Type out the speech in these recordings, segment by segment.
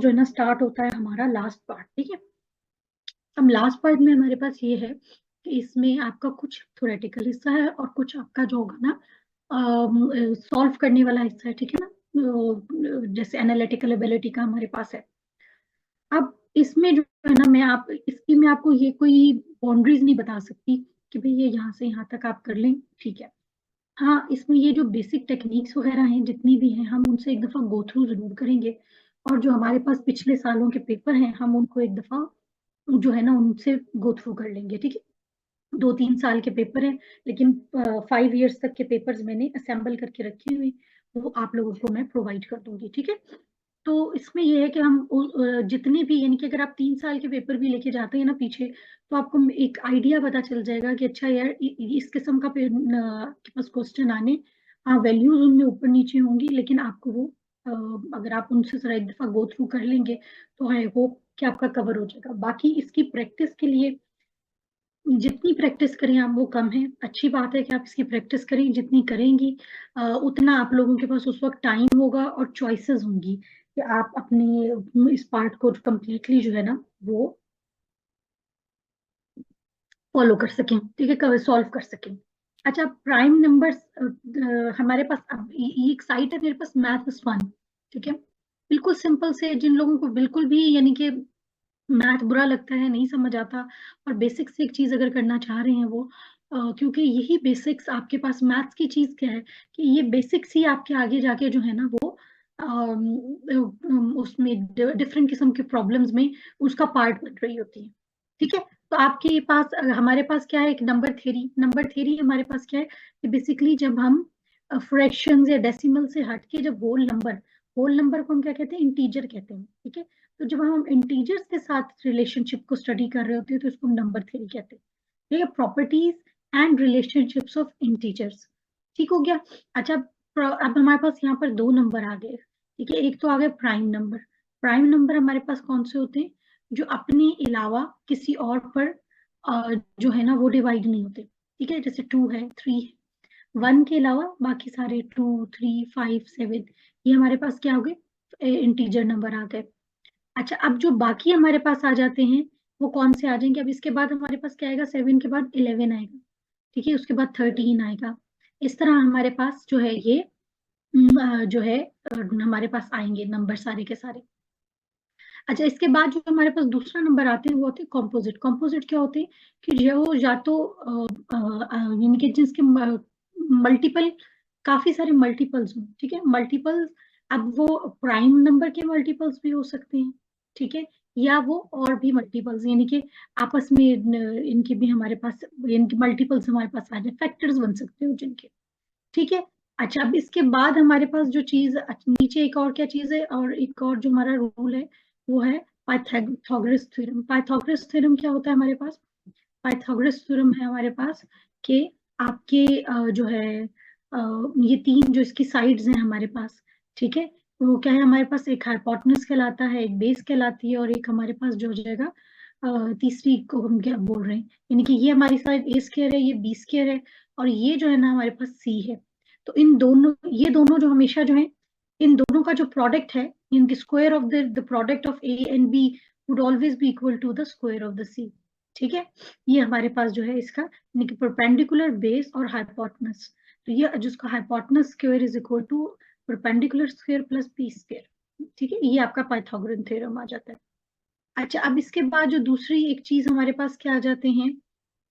जो है ना स्टार्ट होता है हमारा लास्ट पार्ट। ठीक है, अब लास्ट पार्ट में हमारे पास ये है कि इसमें आपका कुछ थ्योरेटिकल हिस्सा है और कुछ आपका जो होगा ना सॉल्व करने वाला हिस्सा है। ठीक है ना, जैसे एनालिटिकल एबिलिटी का हमारे पास है। अब इसमें जो है ना, मैं आपको ये कोई बाउंड्रीज नहीं बता सकती कि भाई ये यहाँ से यहाँ तक आप कर लें। ठीक है, हाँ इसमें ये जो बेसिक टेक्निक्स वगैरह हैं जितनी भी हैं, हम उनसे एक दफा गो थ्रू जरूर करेंगे। और जो हमारे पास पिछले सालों के पेपर हैं, हम उनको एक दफा जो है ना उनसे गो थ्रू कर लेंगे। ठीक है, 2-3 साल के पेपर हैं, लेकिन 5 इयर्स तक के पेपर्स मैंने असेंबल करके रखे हुए, वो आप लोगों को मैं प्रोवाइड कर दूंगी। ठीक है, तो इसमें ये है कि हम जितने भी, यानी कि अगर आप 3 साल के पेपर भी लेके जाते हैं ना पीछे, तो आपको एक आइडिया पता चल जाएगा कि अच्छा यार इस किस्म का के पास क्वेश्चन आने, हाँ वैल्यूज उनमें ऊपर नीचे होंगी, लेकिन आपको वो अगर आप उनसे जरा एक दफा गो थ्रू कर लेंगे तो आई होप कि आपका कवर हो जाएगा। बाकी इसकी प्रैक्टिस के लिए जितनी प्रैक्टिस करें आप वो कम है। अच्छी बात है कि आप इसकी प्रैक्टिस करें, जितनी करेंगी उतना आप लोगों के पास उस वक्त टाइम होगा और चॉइसेस होंगी कि आप अपने इस पार्ट को कंप्लीटली जो है ना वो फॉलो कर सकें। ठीक है, कवर सॉल्व कर सकें। अच्छा, प्राइम नंबर्स हमारे पास अब ये एक साइट है मेरे पास, मैथ इज फन। ठीक है, बिल्कुल सिंपल से, जिन लोगों को बिल्कुल भी यानी कि मैथ बुरा लगता है, नहीं समझ आता, और बेसिक से एक चीज अगर करना चाह रहे हैं वो क्योंकि यही बेसिक्स आपके पास, मैथ्स की चीज क्या है कि ये बेसिक्स ही आपके आगे जाके जो है ना वो उसमें डिफरेंट किस्म के प्रॉब्लम्स में उसका पार्ट बन रही होती है। ठीक है, तो आपके पास हमारे पास क्या है, एक नंबर थ्योरी हमारे पास क्या है कि बेसिकली जब हम फ्रैक्शंस या डेसिमल से हटके जब होल नंबर को हम क्या कहते हैं, इंटीजर कहते हैं। ठीक है, तो जब हम इंटीजर्स के साथ रिलेशनशिप को स्टडी कर रहे होते हैं तो इसको हम नंबर थ्योरी कहते हैं। ठीक है, properties and relationships of integers. ठीक हो गया। अच्छा, अब हमारे पास यहाँ पर दो नंबर आ गए। ठीक है, एक तो आ गया प्राइम नंबर हमारे पास कौन से होते हैं, जो अपने अलावा किसी और पर जो है ना वो डिवाइड नहीं होते। ठीक है, जैसे 2 है, 3 है, 1 के अलावा बाकी सारे 2, 3, 5, 7 ये हमारे पास क्या हो गए, इंटीजर नंबर आ गए। अच्छा, अब जो बाकी हमारे पास आ जाते हैं वो कौन से आ जाएंगे, अब इसके बाद हमारे पास क्या आएगा, 7 के बाद 11 आएगा। ठीक है, उसके बाद 13 आएगा। इस तरह हमारे पास जो है ये जो है हमारे पास आएंगे नंबर सारे के सारे। अच्छा, इसके बाद जो हमारे पास दूसरा नंबर आते हैं वो होते हैं कॉम्पोजिट। कॉम्पोजिट क्या होते हैं कि जो या तो यानी कि जिसके मल्टीपल, काफी सारे मल्टीपल्स हों। ठीक है, मल्टीपल्स, अब वो प्राइम नंबर के मल्टीपल्स भी हो सकते हैं। ठीक है, या वो और भी मल्टीपल्स, यानी कि आपस में इनके भी हमारे पास, इनके मल्टीपल्स हमारे पास आ जाए, फैक्टर्स बन सकते हो जिनके। ठीक है, अच्छा अब इसके बाद हमारे पास जो चीज नीचे एक और क्या चीज है, और एक और जो हमारा रूल है वो है पाइथागोरस थ्योरम। पाइथागोरस थ्योरम क्या होता है हमारे पास, पाइथागोरस थ्योरम है हमारे पास कि आपके जो है ये तीन जो इसकी साइड्स हैं हमारे पास। ठीक है, वो क्या है हमारे पास, एक हाइपोटेनस कहलाता है, एक बेस कहलाती है, और एक हमारे पास जो हो जाएगा तीसरी को हम क्या बोल रहे हैं, यानी कि ये हमारी साइड ए स्क्वायर है, ये बी स्क्वायर है, और ये जो है ना हमारे पास सी है। तो इन दोनों, ये दोनों जो हमेशा जो है, इन दोनों का जो प्रोडक्ट है, in the square of the product of A and B would always be equal to the square of the C. ठीक है, ये हमारे पास जो है इसका यानी कि परपेंडिकुलर बेस और हाइपोटेनस। तो ये जिसका hypotenuse square is equal to perpendicular square plus B square. ठीक है, ये आपका पाइथागोरन थ्योरम आ जाता है। अच्छा, अब इसके बाद जो दूसरी एक चीज हमारे पास क्या आ जाते हैं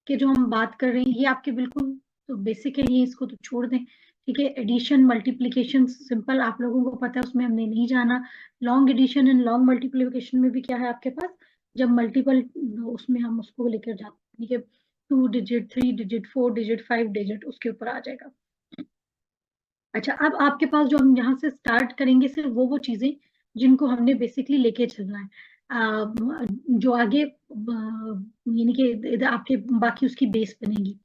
कि जो हम बात कर रहे हैं ये आपके बिल्कुल तो बेसिक है, ये इसको तो छोड़ दें। ठीक है, एडिशन मल्टीप्लिकेशन सिंपल आप लोगों को पता है, उसमें हमने नहीं जाना। Long addition and long multiplication में भी क्या है आपके पास, जब मल्टीपल, उसमें हम उसको लेकर जाते हैं। ठीक है, 2 डिजिट, 3 डिजिट, 4 डिजिट, 5 डिजिट उसके ऊपर आ जाएगा। अच्छा, अब आपके पास जो हम यहाँ से स्टार्ट करेंगे सिर्फ वो चीजें जिनको हमने बेसिकली लेके चलना है। जो आगे यानी कि आपके बाकी उसकी बेस बनेगी।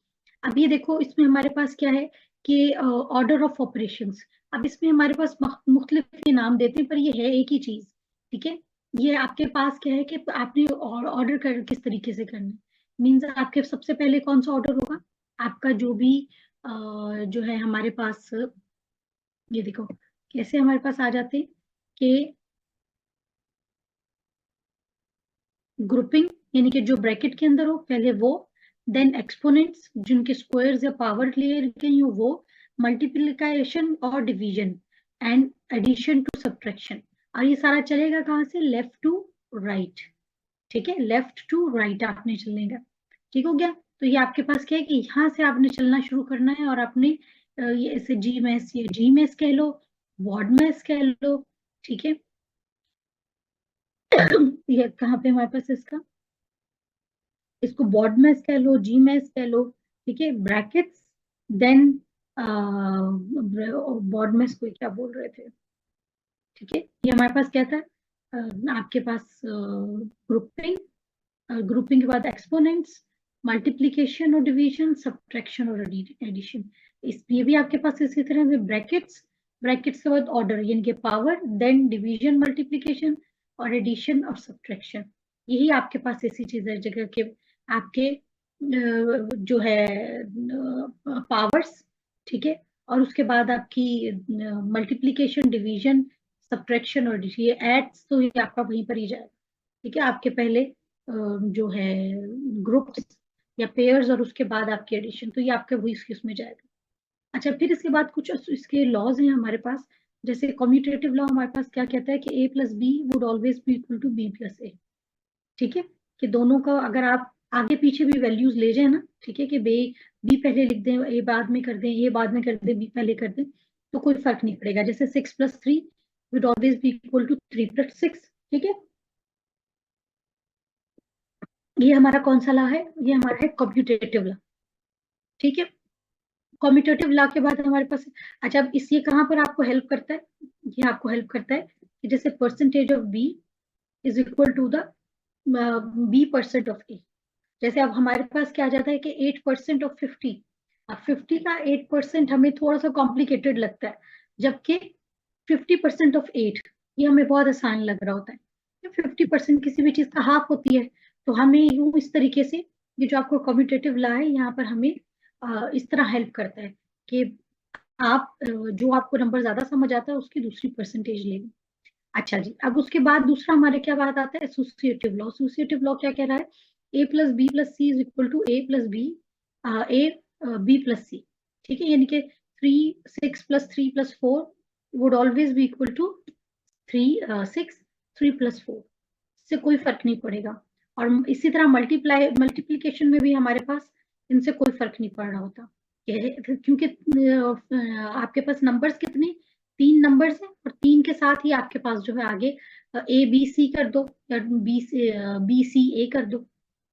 अब ये देखो, इसमें हमारे पास क्या है कि ऑर्डर ऑफ ऑपरेशंस। अब इसमें हमारे पास मुख्तलिफ ये नाम देते हैं पर ये है एक ही चीज। ठीक है, ये आपके पास क्या है कि आपने ऑर्डर कर किस तरीके से करना है, मीन्स आपके सबसे पहले कौन सा ऑर्डर होगा, आपका जो भी जो है हमारे पास, ये देखो कैसे हमारे पास आ जाते हैं कि ग्रुपिंग यानी कि जो ब्रैकेट के अंदर हो पहले वो, देन एक्सपोनेंट्स जिनके स्क्वायर्स या पावर लिए गई हो वो, मल्टीप्लिकेशन और division, and addition to subtraction. और ये सारा चलेगा कहाँ से, लेफ्ट टू राइट। ठीक है, लेफ्ट टू राइट आपने चलने का। ठीक हो गया। तो ये आपके पास क्या है कि यहाँ से आपने चलना शुरू करना है, और आपने ये ऐसे जी मैस, ये जी मैस कह लो, वॉर्ड मैस कह लो। ठीक है। ये कहाँ पे हमारे पास इसका, इसको बॉड मैस कह लो, जी मैस कह लो। ठीक है, ब्रैकेट्स, देन बॉड मैस को क्या बोल रहे थे। ठीक है, ये हमारे पास क्या था, आपके पास ग्रुपिंग, ग्रुपिंग के बाद एक्सपोनेंट्स, मल्टीप्लिकेशन और डिवीजन, सब्ट्रैक्शन और एडिशन। इस ये भी आपके पास इसी तरह से ब्रैकेट्स, ब्रैकेट्स के बाद ऑर्डर यानी कि पावर, देन डिवीजन, मल्टीप्लिकेशन और एडिशन और सब्ट्रैक्शन। यही आपके पास ऐसी चीज है जगह के आपके जो है पावर्स। ठीक है, और उसके बाद आपकी मल्टीप्लिकेशन, डिवीजन, सब्ट्रैक्शन और addition। ये एड्स तो ये आपका वहीं पर ही जाएगा। ठीक है, आपके पहले जो है ग्रुप्स या पेयर्स, और उसके बाद आपकी एडिशन, तो ये आपके वही इसमें जाएगा। अच्छा, फिर इसके बाद कुछ इसके लॉज हैं हमारे पास। जैसे कम्यूटेटिव लॉ हमारे पास क्या कहता है कि A plus B would always be equal to B plus A. ठीक है, कि दोनों का अगर आप आगे पीछे भी वैल्यूज ले जाए ना, ठीक है, कि बे बी पहले लिख दें, ए बाद में कर दें, ए बाद में कर दें, बी पहले कर दें, तो कोई फर्क नहीं पड़ेगा। जैसे 6 + 3 would always be equal to 3 + 6। ठीक है, ये हमारा कौन सा लॉ है, ये हमारा है कम्यूटेटिव लॉ। ठीक है, कम्यूटेटिव लॉ के बाद हमारे पास, अच्छा अब इस ये कहाँ पर आपको हेल्प करता है, ये आपको हेल्प करता है कि जैसे percentage of B is equal to the B% of A. जैसे अब हमारे पास क्या आ जाता है कि 8% ऑफ 50। अब 50 का 8% हमें थोड़ा सा कॉम्प्लिकेटेड लगता है, जबकि 50% ऑफ 8 ये हमें बहुत आसान लग रहा होता है। 50% किसी भी चीज का हाफ होती है। तो हमें यूं इस तरीके से, ये जो आपको कम्यूटेटिव लॉ है यहाँ पर हमें इस तरह हेल्प करता है कि आप जो आपको नंबर ज्यादा समझ आता है उसकी दूसरी परसेंटेज लेंगे। अच्छा जी, अब उसके बाद दूसरा हमारे क्या बात आता है, एसोसिएटिव लॉ। एसोसिएटिव लॉ क्या कह रहा है, A plus B plus C is equal to A plus B, A B plus C. ठीक है, यानी कि 6 + 3 + 4 would always be equal to 6, 3 + 4। इससे कोई फर्क नहीं पड़ेगा। और इसी तरह मल्टीप्लीकेशन में भी हमारे पास इनसे कोई फर्क नहीं पड़ रहा होता, क्योंकि आपके पास नंबर्स कितने, 3 नंबर्स हैं, और 3 के साथ ही आपके पास जो है आगे ए बी सी कर दो, या बी सी ए कर दो,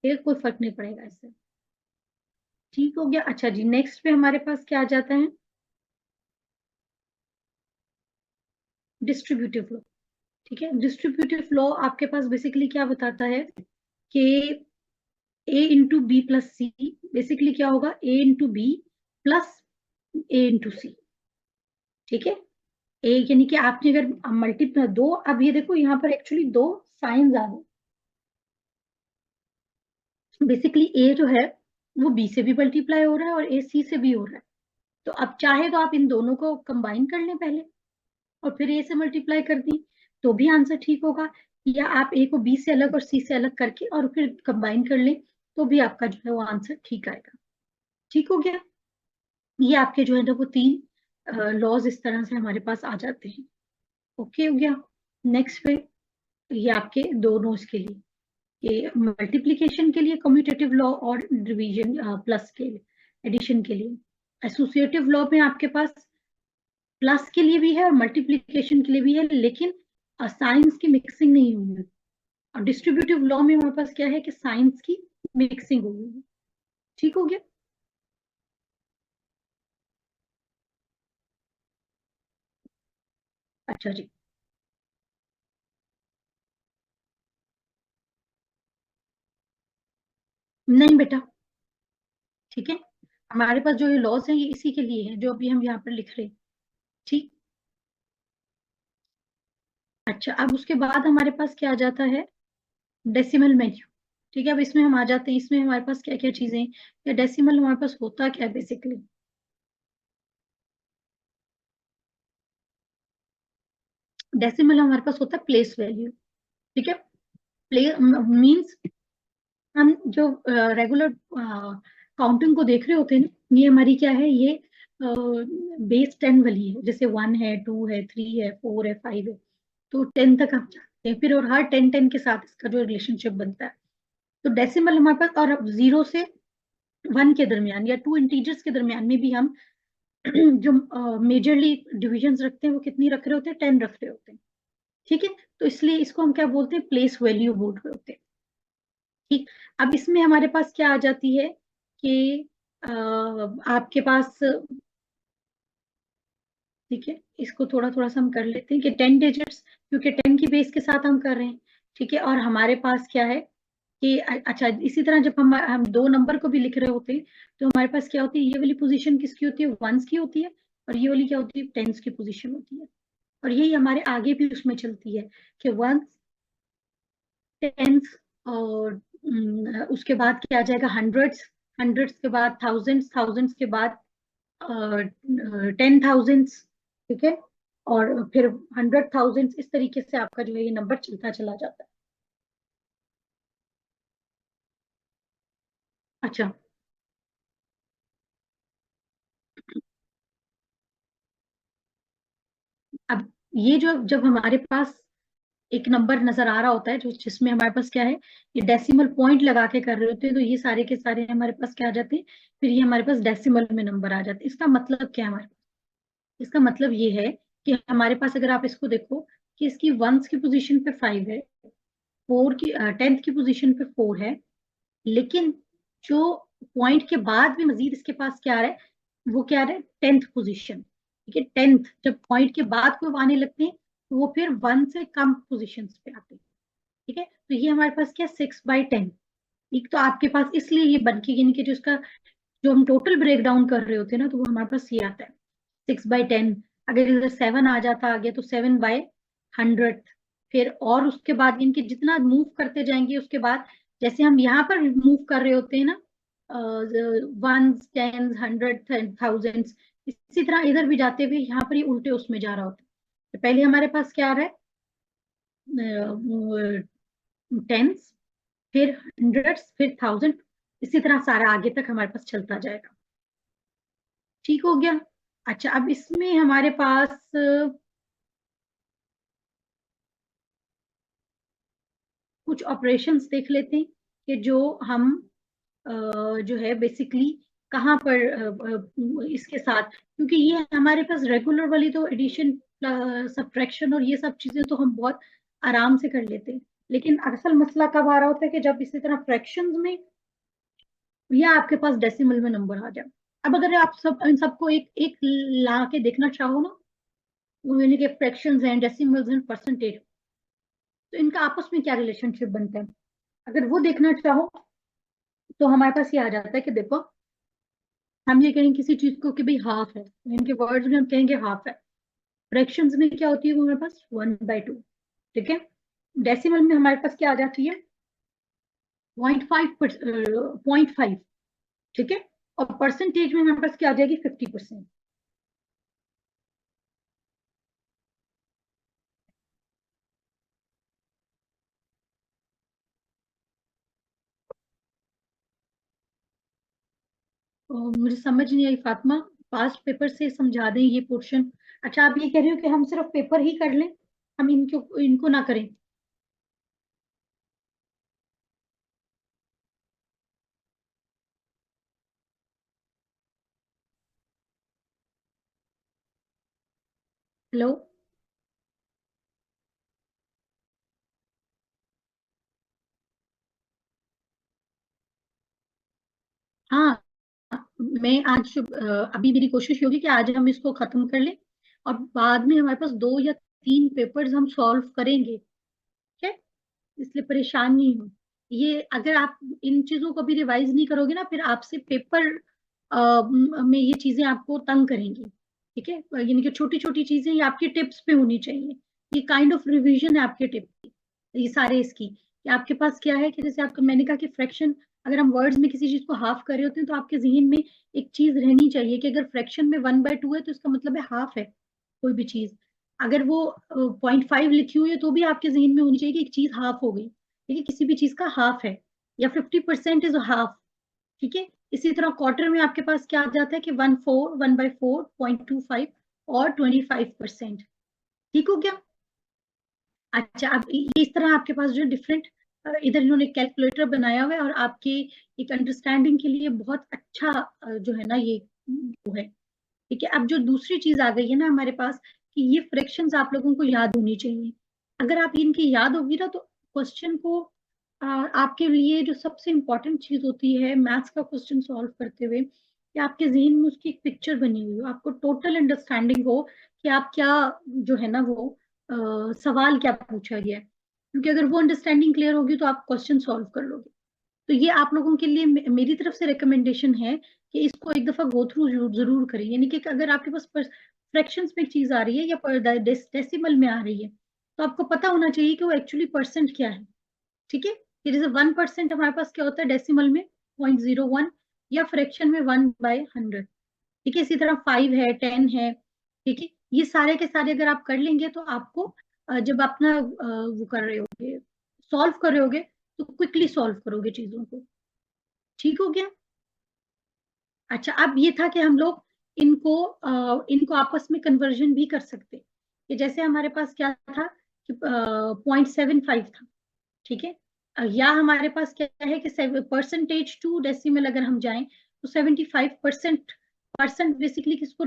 फिर कोई फर्क नहीं पड़ेगा इससे। ठीक हो गया। अच्छा जी, नेक्स्ट पे हमारे पास क्या आ जाता है, डिस्ट्रीब्यूटिव लॉ। ठीक है, डिस्ट्रीब्यूटिव लॉ आपके पास बेसिकली क्या बताता है कि ए इंटू बी प्लस सी, बेसिकली क्या होगा, ए इंटू बी प्लस ए इंटू सी। ठीक है, ए यानी कि आपने अगर मल्टीप्लाई दो, अब ये देखो यहाँ पर एक्चुअली दो साइंस आ गए। बेसिकली ए जो है वो बी से भी मल्टीप्लाई हो रहा है, और ए सी से भी हो रहा है। तो अब चाहे तो आप इन दोनों को कंबाइन कर लें पहले, और फिर ए से मल्टीप्लाई कर दी, तो भी आंसर ठीक होगा। या आप ए को बी से अलग और सी से अलग करके और फिर कंबाइन कर लें, तो भी आपका जो है वो आंसर ठीक आएगा। ठीक हो गया। ये आपके जो है ना वो 3 लॉज इस तरह से हमारे पास आ जाते हैं। ओके हो गया। नेक्स्ट पे ये आपके दोनों इसके लिए, ये मल्टीप्लिकेशन के लिए कम्यूटेटिव लॉ, और डिवीजन प्लस के लिए, एडिशन के लिए। एसोसिएटिव लॉ में आपके पास प्लस के लिए भी है और मल्टीप्लिकेशन के लिए भी है, लेकिन साइंस की मिक्सिंग नहीं हुई है। और डिस्ट्रीब्यूटिव लॉ में हमारे पास क्या है कि साइंस की मिक्सिंग हुई है। ठीक हो गया। अच्छा जी, नहीं बेटा। ठीक है, हमारे पास जो ये लॉज हैं ये इसी के लिए है जो अभी हम यहाँ पर लिख रहे हैं। ठीक। अच्छा, अब उसके बाद हमारे पास क्या आ जाता है, डेसिमल मेन्यू। ठीक है, अब इसमें हम आ जाते हैं, इसमें हमारे पास क्या क्या चीजें हैं, या डेसिमल हमारे पास होता क्या है बेसिकली। डेसिमल हमारे पास होता है प्लेस वैल्यू। ठीक है, मीन्स हम जो रेगुलर काउंटिंग को देख रहे होते हैं ना, ये हमारी क्या है, ये बेस 10 वाली है, जैसे 1 है, 2 है, 3 है, 4 है, 5 है, तो 10 तक हम जाते हैं फिर, और हर 10 के साथ इसका जो रिलेशनशिप बनता है। तो डेसिमल हमारे पास, और 0 से 1 के दरमियान या 2 इंटीजर्स के दरमियान में भी हम जो मेजरली डिविजन रखते हैं वो कितनी रख रहे होते हैं, 10 रख रहे होते हैं। ठीक है, तो इसलिए इसको हम क्या बोलते हैं, प्लेस वैल्यू बोल रहे होते हैं। ठीक, अब इसमें हमारे पास क्या आ जाती है कि आपके पास, ठीक है, इसको थोड़ा थोड़ा सा हम कर लेते हैं कि 10 डिजिट्स, क्योंकि 10 की बेस के साथ हम कर रहे हैं। ठीक है, और हमारे पास क्या है कि अच्छा, इसी तरह जब हम दो नंबर को भी लिख रहे होते हैं, तो हमारे पास क्या होती है, ये वाली पोजीशन किसकी होती है, वंस की होती है, और ये वाली क्या होती है, टेंस की पोजीशन होती है। और यही हमारे आगे भी उसमें चलती है कि वंस, टेंस, और उसके बाद क्या आ जाएगा, हंड्रेड्स, हंड्रेड्स के बाद थाउजेंड्स, थाउजेंड्स के बाद 10,000, ठीक है, और फिर 100,000, इस तरीके से आपका जो है ये नंबर चलता चला जाता है। अच्छा, अब ये जो जब हमारे पास एक नंबर नजर आ रहा होता है, जो जिसमें हमारे पास क्या है, ये डेसिमल पॉइंट लगा के कर रहे होते हैं, तो ये सारे के सारे हमारे पास क्या आ जाते हैं, फिर ये हमारे पास डेसिमल में नंबर आ जाते हैं। इसका मतलब क्या है हमारे पास, इसका मतलब ये है कि हमारे पास, अगर आप इसको देखो, कि इसकी वंस की पोजीशन पे 5 है, फोर की, 10th की पोजीशन पे 4 है, लेकिन जो पॉइंट के बाद भी मजीद इसके पास क्या आ रहा है, वो क्या आ रहा है, 10th पोजीशन। ठीक है, 10th जब पॉइंट के बाद कोई आने लगते हैं, तो वो फिर 1 से कम पोजीशन पे आते हैं। ठीक है, तो ये हमारे पास क्या, 6/10। एक तो आपके पास इसलिए ये बन के, यानी कि जो उसका, जो हम टोटल ब्रेक डाउन कर रहे होते हैं ना, तो वो हमारे पास ये आता है 6/10। अगर इधर 7 आ जाता आगे, तो 7/100। फिर और उसके बाद इनके जितना मूव करते जाएंगे, उसके बाद जैसे हम यहाँ पर मूव कर रहे होते हैं ना, वंस, टेंस, हंड्रेड, थाउजेंड्स, इसी तरह इधर भी जाते हुए यहाँ पर ही उल्टे उसमें जा रहा होता है। तो पहले हमारे पास क्या आ रहा है, टेंस, फिर हंड्रेड्स, फिर थाउजेंड, इसी तरह सारा आगे तक हमारे पास चलता जाएगा। ठीक हो गया। अच्छा, अब इसमें हमारे पास कुछ ऑपरेशंस देख लेते हैं कि जो हम जो है बेसिकली कहाँ पर इसके साथ, क्योंकि ये हमारे पास रेगुलर वाली तो एडिशन, सब्ट्रैक्शन और ये सब चीजें तो हम बहुत आराम से कर लेते हैं, लेकिन असल मसला कब आ रहा होता है कि जब इसी तरह फ्रैक्शंस में या आपके पास डेसिमल में नंबर आ जाए। अब अगर आप सब इन सबको एक एक ला के देखना चाहो ना, यानी कि फ्रैक्शंस हैं, डेसिमल्स हैं, परसेंटेज, तो इनका आपस में क्या रिलेशनशिप बनता है, अगर वो देखना चाहो, तो हमारे पास ये आ जाता है कि देखो, हम ये कहें किसी चीज को कि भाई हाफ है, तो इनके वर्ड्स में हम कहेंगे हाफ है। फ्रैक्शंस में क्या होती है, वो हमारे पास 1/2। ठीक है, डेसिमल में हमारे पास क्या आ जाती है, 0.5। ठीक है, और परसेंटेज में हमारे पास क्या आ जाएगी, 50%। तो मुझे समझ नहीं आई फातिमा, पास्ट पेपर से समझा दें ये पोर्शन। अच्छा, आप ये कह रहे हो कि हम सिर्फ पेपर ही कर लें, हम इनको इनको ना करें। हेलो। हाँ, मैं आज अभी मेरी कोशिश होगी कि आज हम इसको खत्म कर लें, और बाद में हमारे पास 2 या 3 पेपर्स हम सॉल्व करेंगे। ठीक है, इसलिए परेशान नहीं हो। ये अगर आप इन चीजों को भी रिवाइज नहीं करोगे ना, फिर आपसे पेपर में ये चीजें आपको तंग करेंगी। ठीक है, यानी कि छोटी छोटी चीजें ये आपके टिप्स पे होनी चाहिए। ये काइंड ऑफ रिवीजन है आपके टिप की, ये सारे इसकी, कि आपके पास क्या है, कि जैसे आपको मैंने कहा कि फ्रैक्शन, अगर हम वर्ड्स में किसी चीज को हाफ कर रहे होते हैं, तो आपके जहन में एक चीज रहनी चाहिए कि अगर फ्रैक्शन में 1/2 है, तो इसका मतलब है हाफ है कोई भी चीज। अगर वो 0.5 लिखी हुई है, तो भी आपके जहन में होनी चाहिए कि एक चीज हाफ हो गई। ठीक है, किसी भी चीज का हाफ है, या 50% इज हाफ। ठीक है, इसी तरह क्वार्टर में आपके पास क्या आ जाता है कि 1/4 और 25%। ठीक हो गया। अच्छा, अब ये इस तरह आपके पास जो डिफरेंट, इधर इन्होंने कैलकुलेटर बनाया हुआ है, और आपके एक अंडरस्टैंडिंग के लिए बहुत अच्छा जो है ना ये वो है। ठीक है, अब जो दूसरी चीज आ गई है ना हमारे पास, कि ये फ्रैक्शंस आप लोगों को याद होनी चाहिए। अगर आप इनकी याद होगी ना, तो क्वेश्चन को आपके लिए जो सबसे इम्पोर्टेंट चीज होती है मैथ्स का क्वेश्चन सॉल्व करते हुए, कि आपके जहन में उसकी एक पिक्चर बनी हुई हो, आपको टोटल अंडरस्टैंडिंग हो कि आप क्या जो है ना वो सवाल क्या पूछा गया है। क्योंकि अगर वो अंडरस्टैंडिंग क्लियर होगी तो आप क्वेश्चन सॉल्व कर लोगे। तो ये आप लोगों के लिए मेरी तरफ से रिकमेंडेशन है कि इसको एक दफा गो थ्रू जरूर करें। यानी कि अगर आपके पास फ्रैक्शंस में चीज आ रही है या डेसिमल में आ रही है, तो आपको पता होना चाहिए कि वो एक्चुअली परसेंट क्या है। ठीक है, कि जैसे 1% हमारे पास क्या होता है डेसिमल में, 0.01, या फ्रैक्शन में 1/100। ठीक है, इसी तरह 5 है, 10 है। ठीक है, ये सारे के सारे अगर आप कर लेंगे तो आपको जब अपना वो कर रहे होगे, सॉल्व कर रहे होगे, तो क्विकली सॉल्व करोगे चीजों को। ठीक हो गया। अच्छा, अब ये था कि हम लोग इनको आपस में कन्वर्जन भी कर सकते, कि जैसे हमारे पास क्या था कि 0.75 था। ठीक है, या हमारे पास क्या है कि परसेंटेज टू डेसिमल अगर हम जाएं, तो 75%, परसेंट बेसिकली किसको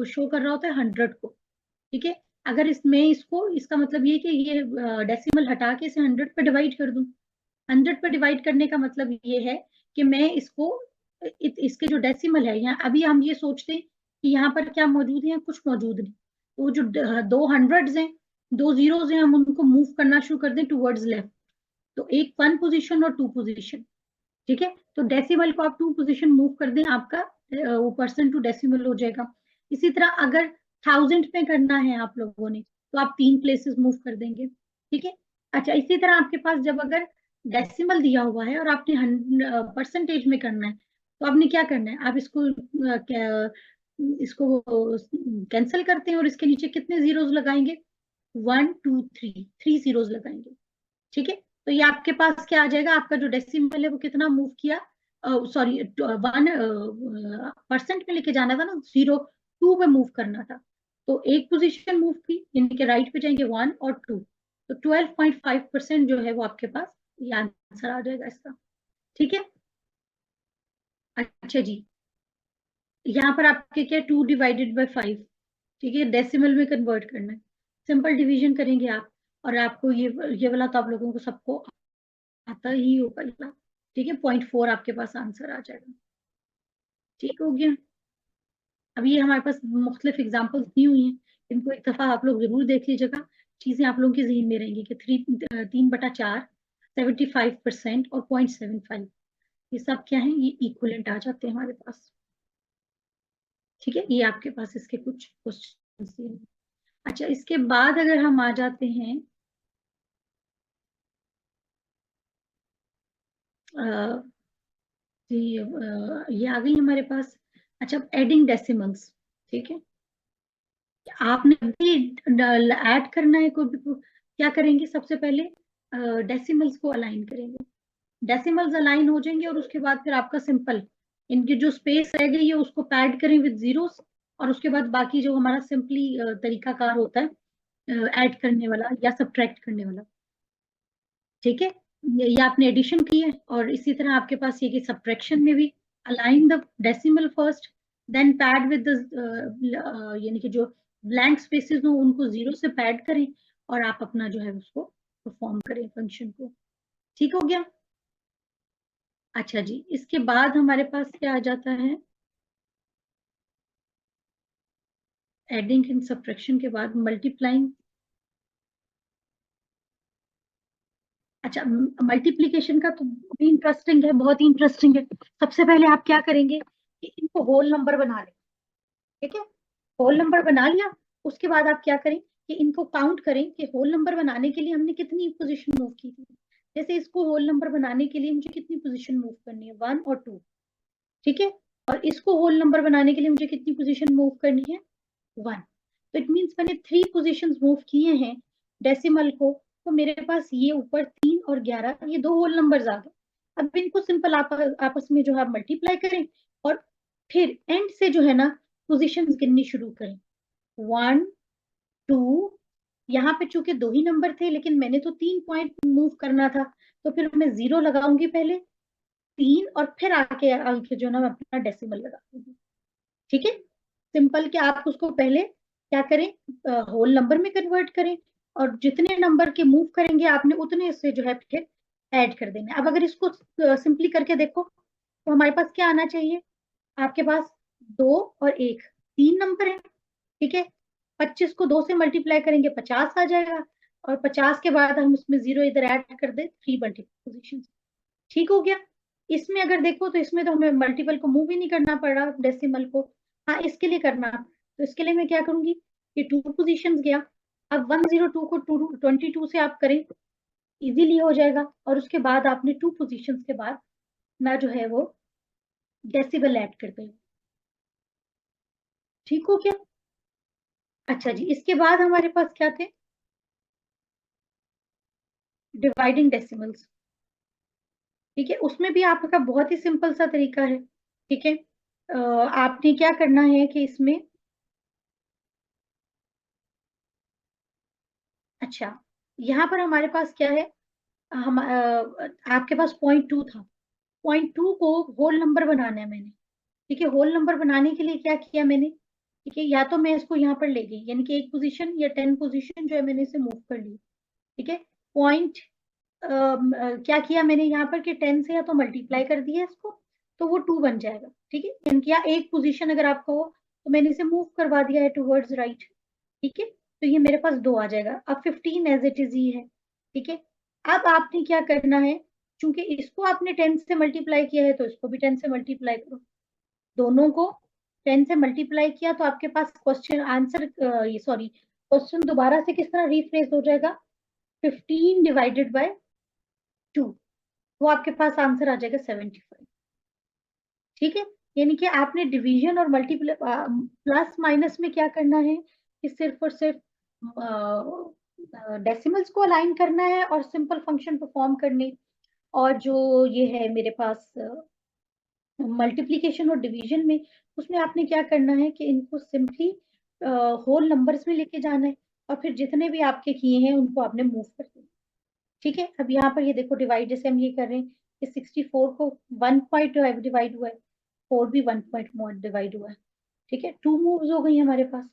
शो कर रहा होता है, 100 को। ठीक है, अगर इसमें इसको इसका मतलब ये कि ये डेसिमल हटा के इसे 100 पे डिवाइड कर दूं। 100 पे डिवाइड करने का मतलब ये है कि मैं इसको इसके जो डेसिमल है, यहाँ अभी हम ये सोचते हैं कि यहाँ पर क्या मौजूद है, कुछ मौजूद नहीं। तो जो दो हंड्रेड्स हैं, दो जीरोस हैं, हम उनको मूव करना शुरू कर दें टूवर्ड्स लेफ्ट। तो एक 1 पोजीशन और 2 पोजीशन। ठीक है, तो डेसिमल को आप 2 पोजीशन मूव कर दें, आपका वो परसेंट टू डेसिमल हो जाएगा। इसी तरह अगर 1000 में करना है आप लोगों ने, तो आप 3 प्लेसेस मूव कर देंगे। ठीक है। अच्छा, इसी तरह आपके पास जब अगर डेसिमल दिया हुआ है और आपने परसेंटेज में करना है, तो आपने क्या करना है, आप इसको कैंसिल करते हैं और इसके नीचे कितने जीरोस लगाएंगे, 1 2 3, 3 जीरोस लगाएंगे। ठीक है, तो ये आपके पास क्या आ जाएगा, आपका जो डेसिमल है वो कितना मूव किया, सॉरी 1% में लेके जाना था ना, 0 2 पे मूव करना था। तो एक पोजीशन मूव की, यानी कि राइट पे जाएंगे 1 और 2, तो 12.5% जो है वो आपके पास ये आंसर आ जाएगा इसका। ठीक है। अच्छा जी, यहाँ पर आपके क्या, 2/5। ठीक है, डेसिमल में कन्वर्ट करना है, सिंपल डिवीजन करेंगे आप, और आपको ये वाला तो आप लोगों को सबको आता ही होगा ये वाला। ठीक है, 0.4 आपके पास आंसर आ जाएगा। ठीक हो गया। अभी ये हमारे पास मुख्तलिफ एग्जाम्पल्स दी हुई हैं, इनको एक दफा आप लोग जरूर देख लीजिएगा। चीजें आप लोगों के जहन में रहेंगी कि 3/4, 75% और 0.75, ये सब क्या है, ये इक्वलेंट आ जाते हैं हमारे पास। ठीक है, ये आपके पास इसके कुछ क्वेश्चन। अच्छा, इसके बाद अगर हम आ जाते हैं अ, ये आ गई हमारे पास। अच्छा, एडिंग डेसिमल्स। ठीक है, आपने भी ऐड करना है कोई भी, क्या करेंगे, सबसे पहले डेसिमल्स को अलाइन करेंगे। डेसिमल्स अलाइन हो जाएंगे और उसके बाद फिर आपका सिंपल, इनकी जो स्पेस रह गई है उसको पैड करें विद जीरोस, और उसके बाद बाकी जो हमारा सिंपली तरीकाकार होता है ऐड करने वाला या सब्ट्रैक्ट करने वाला। ठीक है, ये आपने एडिशन की है, और इसी तरह आपके पास ये कि सब्ट्रैक्शन में भी align the decimal first, then pad with the, यानी कि जो ब्लैंक स्पेसेस हो उनको जीरो से पैड करें, और आप अपना जो है उसको परफॉर्म करें फंक्शन को। ठीक हो गया। अच्छा जी, इसके बाद हमारे पास क्या आ जाता है, एडिंग एंड सब्ट्रैक्शन के बाद मल्टीप्लाइंग। अच्छा, मल्टीप्लीकेशन का तो भी इंटरेस्टिंग है, बहुत ही इंटरेस्टिंग है। सबसे पहले आप क्या करेंगे कि इनको होल नंबर बना लें। ठीक है, होल नंबर बना लिया, उसके बाद आप क्या करें कि इनको काउंट करें कि होल नंबर बनाने के लिए हमने कितनी पोजीशन मूव की थी। जैसे इसको होल नंबर बनाने के लिए मुझे कितनी पोजीशन मूव करनी है, 1 और 2। ठीक है, और इसको होल नंबर बनाने के लिए मुझे कितनी पोजीशन मूव करनी है, 1। तो इट मीन्स मैंने 3 पोजीशन मूव किए हैं डेसिमल को तो मेरे पास ये ऊपर 3 और 11, ये दो होल नंबर्स आ गए। अब इनको सिंपल आपस में जो है मल्टीप्लाई करें, और फिर एंड से जो है ना पोजीशंस गिननी शुरू करें। 1 2, यहाँ पे चूंकि दो ही नंबर थे लेकिन मैंने तो 3 पॉइंट मूव करना था, तो फिर मैं 0 लगाऊंगी पहले, 3, और फिर आके आके जो ना मैं अपना डेसिमल लगा दूंगी। ठीक है, सिंपल कि आप उसको पहले क्या करें, होल नंबर में कन्वर्ट करें, और जितने नंबर के मूव करेंगे आपने उतने से जो है फिर ऐड कर देना। अब अगर इसको सिंपली करके देखो तो हमारे पास क्या आना चाहिए, आपके पास 2 और 1, 3 नंबर है। ठीक है, 25 को 2 से मल्टीप्लाई करेंगे 50 आ जाएगा, और 50 के बाद हम उसमें 0 इधर ऐड कर दे, 3 मल्टीपल पोजिशन। ठीक हो गया। इसमें अगर देखो तो इसमें तो हमें मल्टीपल को मूव ही नहीं करना पड़ रहा डेसिमल को। हाँ, इसके लिए करना, तो इसके लिए मैं क्या करूंगी, ये 2 पोजीशंस गया। अब 102 को 22 से आप करें, इजीली हो जाएगा, और उसके बाद आपने 2 पोजीशंस के बाद ना जो है वो डेसिबल ऐड कर दें। ठीक हो गया। अच्छा जी, इसके बाद हमारे पास क्या थे, डिवाइडिंग डेसिमल्स। ठीक है, उसमें भी आपका बहुत ही सिंपल सा तरीका है। ठीक है, आपने क्या करना है कि इसमें, अच्छा, यहाँ पर हमारे पास क्या है, आपके पास 0.2 था, 0.2 को होल नंबर बनाना है मैंने। ठीक है, होल नंबर बनाने के लिए क्या किया मैंने, ठीक है, या तो मैं इसको यहाँ पर ले गई, यानी कि 1 पोजीशन या 10 पोजीशन जो है मैंने इसे मूव कर ली। ठीक है, पॉइंट क्या किया मैंने यहाँ पर कि 10 से या तो मल्टीप्लाई कर दिया इसको, तो वो 2 बन जाएगा। ठीक है, यानी कि या 1 पोजीशन अगर आपको हो तो मैंने इसे मूव करवा दिया है टूवर्ड्स राइट। ठीक है, तो ये मेरे पास 2 आ जाएगा। अब 15 एज इट इज ही है। ठीक है, अब आपने क्या करना है, क्योंकि इसको आपने 10 से मल्टीप्लाई किया है तो इसको भी 10 से मल्टीप्लाई करो, दोनों को 10 से मल्टीप्लाई किया तो आपके पास क्वेश्चन आंसर, ये सॉरी, क्वेश्चन दोबारा से किस तरह रिफ्रेश हो जाएगा, 15 डिवाइडेड बाय 2, वो आपके पास आंसर आ जाएगा 75। ठीक है, यानी कि आपने डिवीजन और मल्टीप्लाई प्लस माइनस में क्या करना है कि सिर्फ और सिर्फ डेसिमल्स को अलाइन करना है और सिंपल फंक्शन परफॉर्म करने, और जो ये है मेरे पास मल्टीप्लीकेशन और डिवीजन में, उसमें आपने क्या करना है कि इनको सिंपली होल नंबर्स में लेके जाना है, और फिर जितने भी आपके किए हैं उनको आपने मूव कर देना। ठीक है, अब यहाँ पर ये देखो डिवाइड जैसे हम ये कर रहे हैं कि 64 को 1 पॉइंट डिवाइड हुआ है, 4 भी 1 पॉइंट डिवाइड हुआ है। ठीक है, 2 मूव्स हो गई हमारे पास।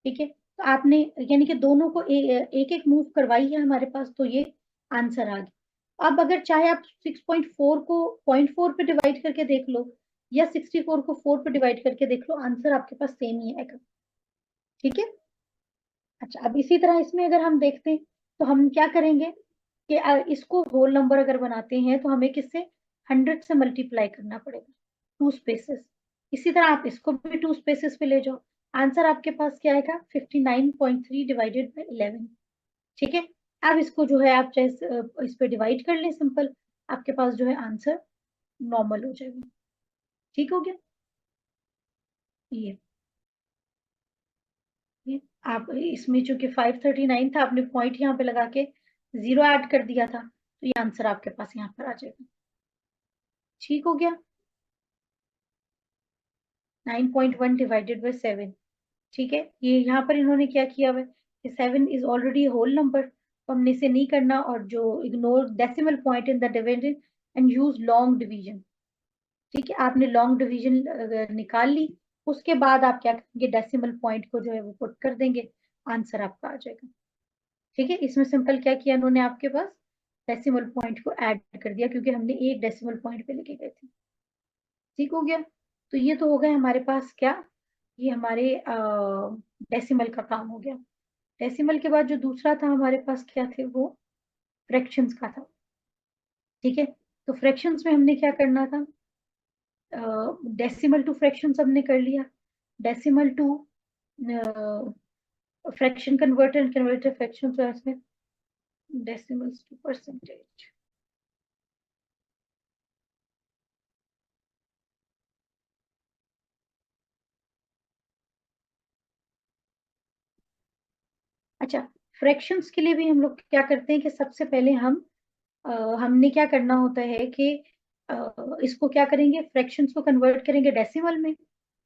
ठीक है, तो आपने यानी कि दोनों को एक एक मूव करवाई है हमारे पास, तो ये आंसर आ गया। अब अगर चाहे आप 6.4 को 0.4 पे डिवाइड करके देख लो, या 64 को 4 पे डिवाइड करके देख लो, आंसर आपके पास सेम ही आएगा। ठीक है, अच्छा, अब इसी तरह इसमें अगर हम देखते हैं तो हम क्या करेंगे कि इसको होल नंबर अगर बनाते हैं तो हमें किससे, 100 से मल्टीप्लाई करना पड़ेगा, 2 स्पेसेस। इसी तरह आप इसको भी 2 स्पेसेस पे ले जाओ, आंसर आपके पास क्या आएगा, 59.3 डिवाइडेड बाय 11। ठीक है, अब इसको जो है आप चाहे इस पे डिवाइड कर लें सिंपल, आपके पास जो है आंसर नॉर्मल हो जाएगा। ठीक हो गया। ये आप इसमें चूंकि 539 था, आपने पॉइंट यहाँ पे लगा के 0 ऐड कर दिया था, तो ये आंसर आपके पास यहाँ पर आ जाएगा। ठीक हो गया। 9.1 डिवाइडेड बाय 7। ठीक है, ये यहाँ पर इन्होंने क्या किया हुआ है कि 7 इज ऑलरेडी होल नंबर, तो हमने इसे नहीं करना, और जो ignore decimal point in the division and use long division. ठीक है, आपने लॉन्ग डिवीजन निकाल ली, उसके बाद आप क्या करेंगे, डेसिमल पॉइंट को जो है वो पुट कर देंगे, आंसर आपका आ जाएगा। ठीक है, इसमें सिंपल क्या किया इन्होंने आपके पास, डेसिमल पॉइंट को ऐड कर दिया, क्योंकि हमने एक डेसिमल पॉइंट पे लेके गए थे। ठीक हो गया। तो ये तो हो गए हमारे पास क्या, ये हमारे डेसिमल का काम हो गया। डेसिमल के बाद जो दूसरा था हमारे पास क्या थे, वो फ्रैक्शंस का था। ठीक है, तो फ्रैक्शंस में हमने क्या करना था, डेसिमल टू फ्रैक्शन हमने कर लिया, decimal to fraction converter, converter fraction, तो इसमें डेसिमल्स टू परसेंटेज। अच्छा, फ्रैक्शंस के लिए भी हम लोग क्या करते हैं कि सबसे पहले हमने क्या करना होता है कि इसको क्या करेंगे, फ्रैक्शंस को कन्वर्ट करेंगे डेसिमल में,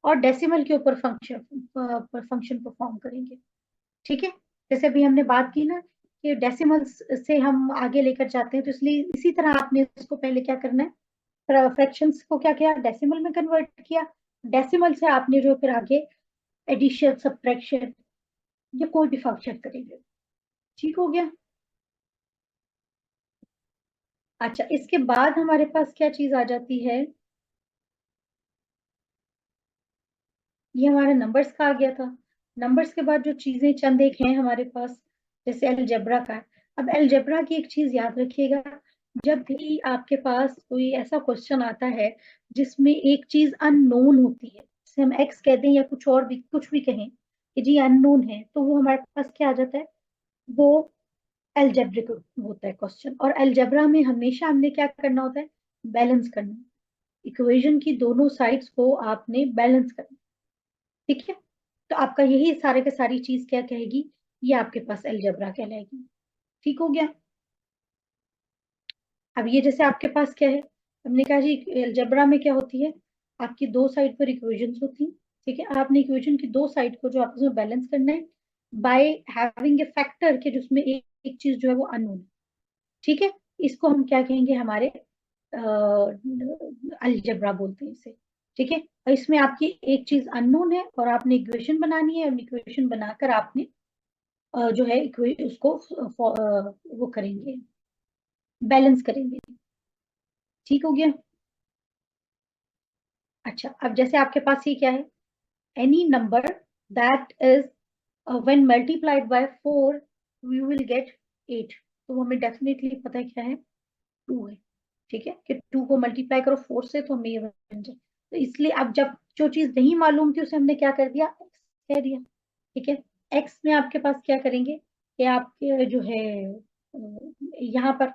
और डेसिमल के ऊपर फंक्शन परफॉर्म करेंगे। ठीक है, जैसे अभी हमने बात की ना कि डेसिमल्स से हम आगे लेकर जाते हैं, तो इसलिए इसी तरह आपने इसको पहले क्या करना है, फ्रैक्शंस को क्या किया, डेसिमल में कन्वर्ट किया, डेसिमल से आपने जो फिर आगे एडिशन सब्ट्रैक्शन या कोई भी फंक्शन करेंगे। ठीक हो गया। अच्छा, इसके बाद हमारे पास क्या चीज आ जाती है, ये हमारे नंबर्स का आ गया था। नंबर्स के बाद जो चीजें चंद एक हैं हमारे पास, जैसे अलजेब्रा का है। अब अलजेब्रा की एक चीज याद रखिएगा, जब भी आपके पास कोई ऐसा क्वेश्चन आता है जिसमें एक चीज अननोन होती है, जैसे हम एक्स कह दें या कुछ और भी कुछ भी कहें कि जी अननोन है, तो वो हमारे पास क्या आ जाता है, वो अलजेब्रिक होता है क्वेश्चन। और अलजेब्रा में हमेशा हमने क्या करना होता है, बैलेंस करना। इक्वेशन की दोनों साइड्स को आपने बैलेंस करना। ठीक है, तो आपका यही सारे के सारी चीज क्या कहेगी, ये आपके पास अलजेब्रा कहलाएगी। ठीक हो गया। अब ये जैसे आपके पास क्या है, हमने कहा जी अलजेब्रा में क्या होती है, आपकी दो साइड पर इक्वेशंस होती हैं। ठीक है, आपने इक्वेशन की दो साइड को जो आपस में बैलेंस करना है बाय हैविंग ए फैक्टर के जिसमें एक चीज जो है वो अननोन है। ठीक है, इसको हम क्या कहेंगे, हमारे अलजेब्रा बोलते हैं इसे। ठीक है, और इसमें आपकी एक चीज अननोन है और आपने इक्वेशन बनानी है, और इक्वेशन बनाकर आपने जो है उसको वो करेंगे, बैलेंस करेंगे। ठीक हो गया। अच्छा, अब जैसे आपके पास ये क्या है, any number that is when multiplied by 4 we will get 8। तो वो हमें डेफिनेटली पता है क्या है, 2 है। ठीक है, कि 2 को मल्टीप्लाई करो 4 से तो हमें ये बन जाए। तो इसलिए अब जब जो चीज नहीं मालूम थी उसे हमने क्या कर दिया, x कह दिया। ठीक है, x में आपके पास क्या करेंगे कि आपके जो है यहाँ पर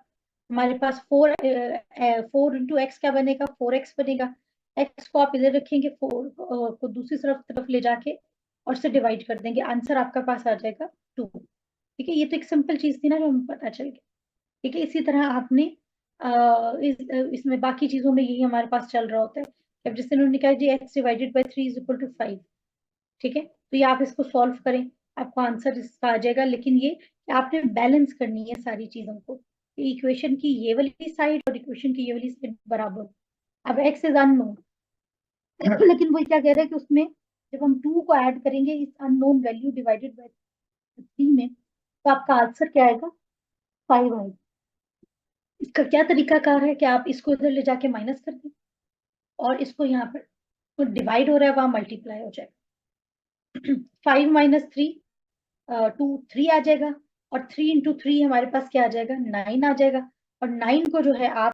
हमारे पास 4 इंटू एक्स क्या बनेगा, 4x बनेगा। x को आप इधर रखेंगे, 4 को दूसरी तरफ ले जाके और से डिवाइड कर देंगे, आंसर आपका पास आ जाएगा 2। ठीक है, ये तो एक सिंपल चीज थी ना जो हमें पता चल गया। ठीक है, इसी तरह आपने इसमें बाकी चीजों में यही हमारे पास चल रहा होता है। अब जैसे उन्होंने कहा जी x/3 = 5। ठीक है, तो ये आप इसको सॉल्व करें, आपको आंसर इसका आ जाएगा। लेकिन ये कि आपने बैलेंस करनी है सारी चीजों को, इक्वेशन की ये वाली साइड और इक्वेशन की ये वाली साइड बराबर। अब x इज अननोन, लेकिन वो क्या कह रहा है कि उसमें जब हम 2 को ऐड करेंगे इस अननोन वैल्यू डिवाइडेड बाय 3 में, तो आपका आंसर क्या आएगा, 5 आएगा। इसका क्या तरीका कार है कि आप इसको इधर ले जाके माइनस कर दें, और इसको यहाँ पर तो डिवाइड हो रहा है वहां मल्टीप्लाई हो जाएगा। 5 - 3 2 3 आ जाएगा, और 3 × 3 हमारे पास क्या आ जाएगा, 9 आ जाएगा। और 9 को जो है आप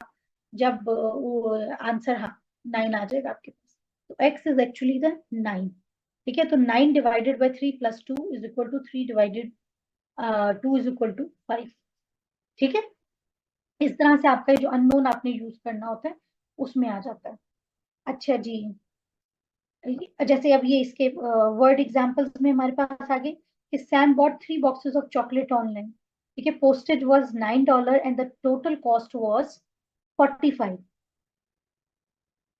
जब वो आंसर, हाँ 9 आ जाएगा आपके पास। तो x इज एक्चुअली द 9। ठीक है, तो 9/3 + 2 = 3 डिवाइडेड 2 = 5। ठीक है, इस तरह से आपका जो अननोन आपने यूज करना होता है उसमें आ जाता है। अच्छा जी, जैसे अब ये इसके वर्ड एग्जांपल्स में हमारे पास आगे कि Sam bought 3 boxes of chocolate online. ठीक है, postage was $9 and the total cost was 45।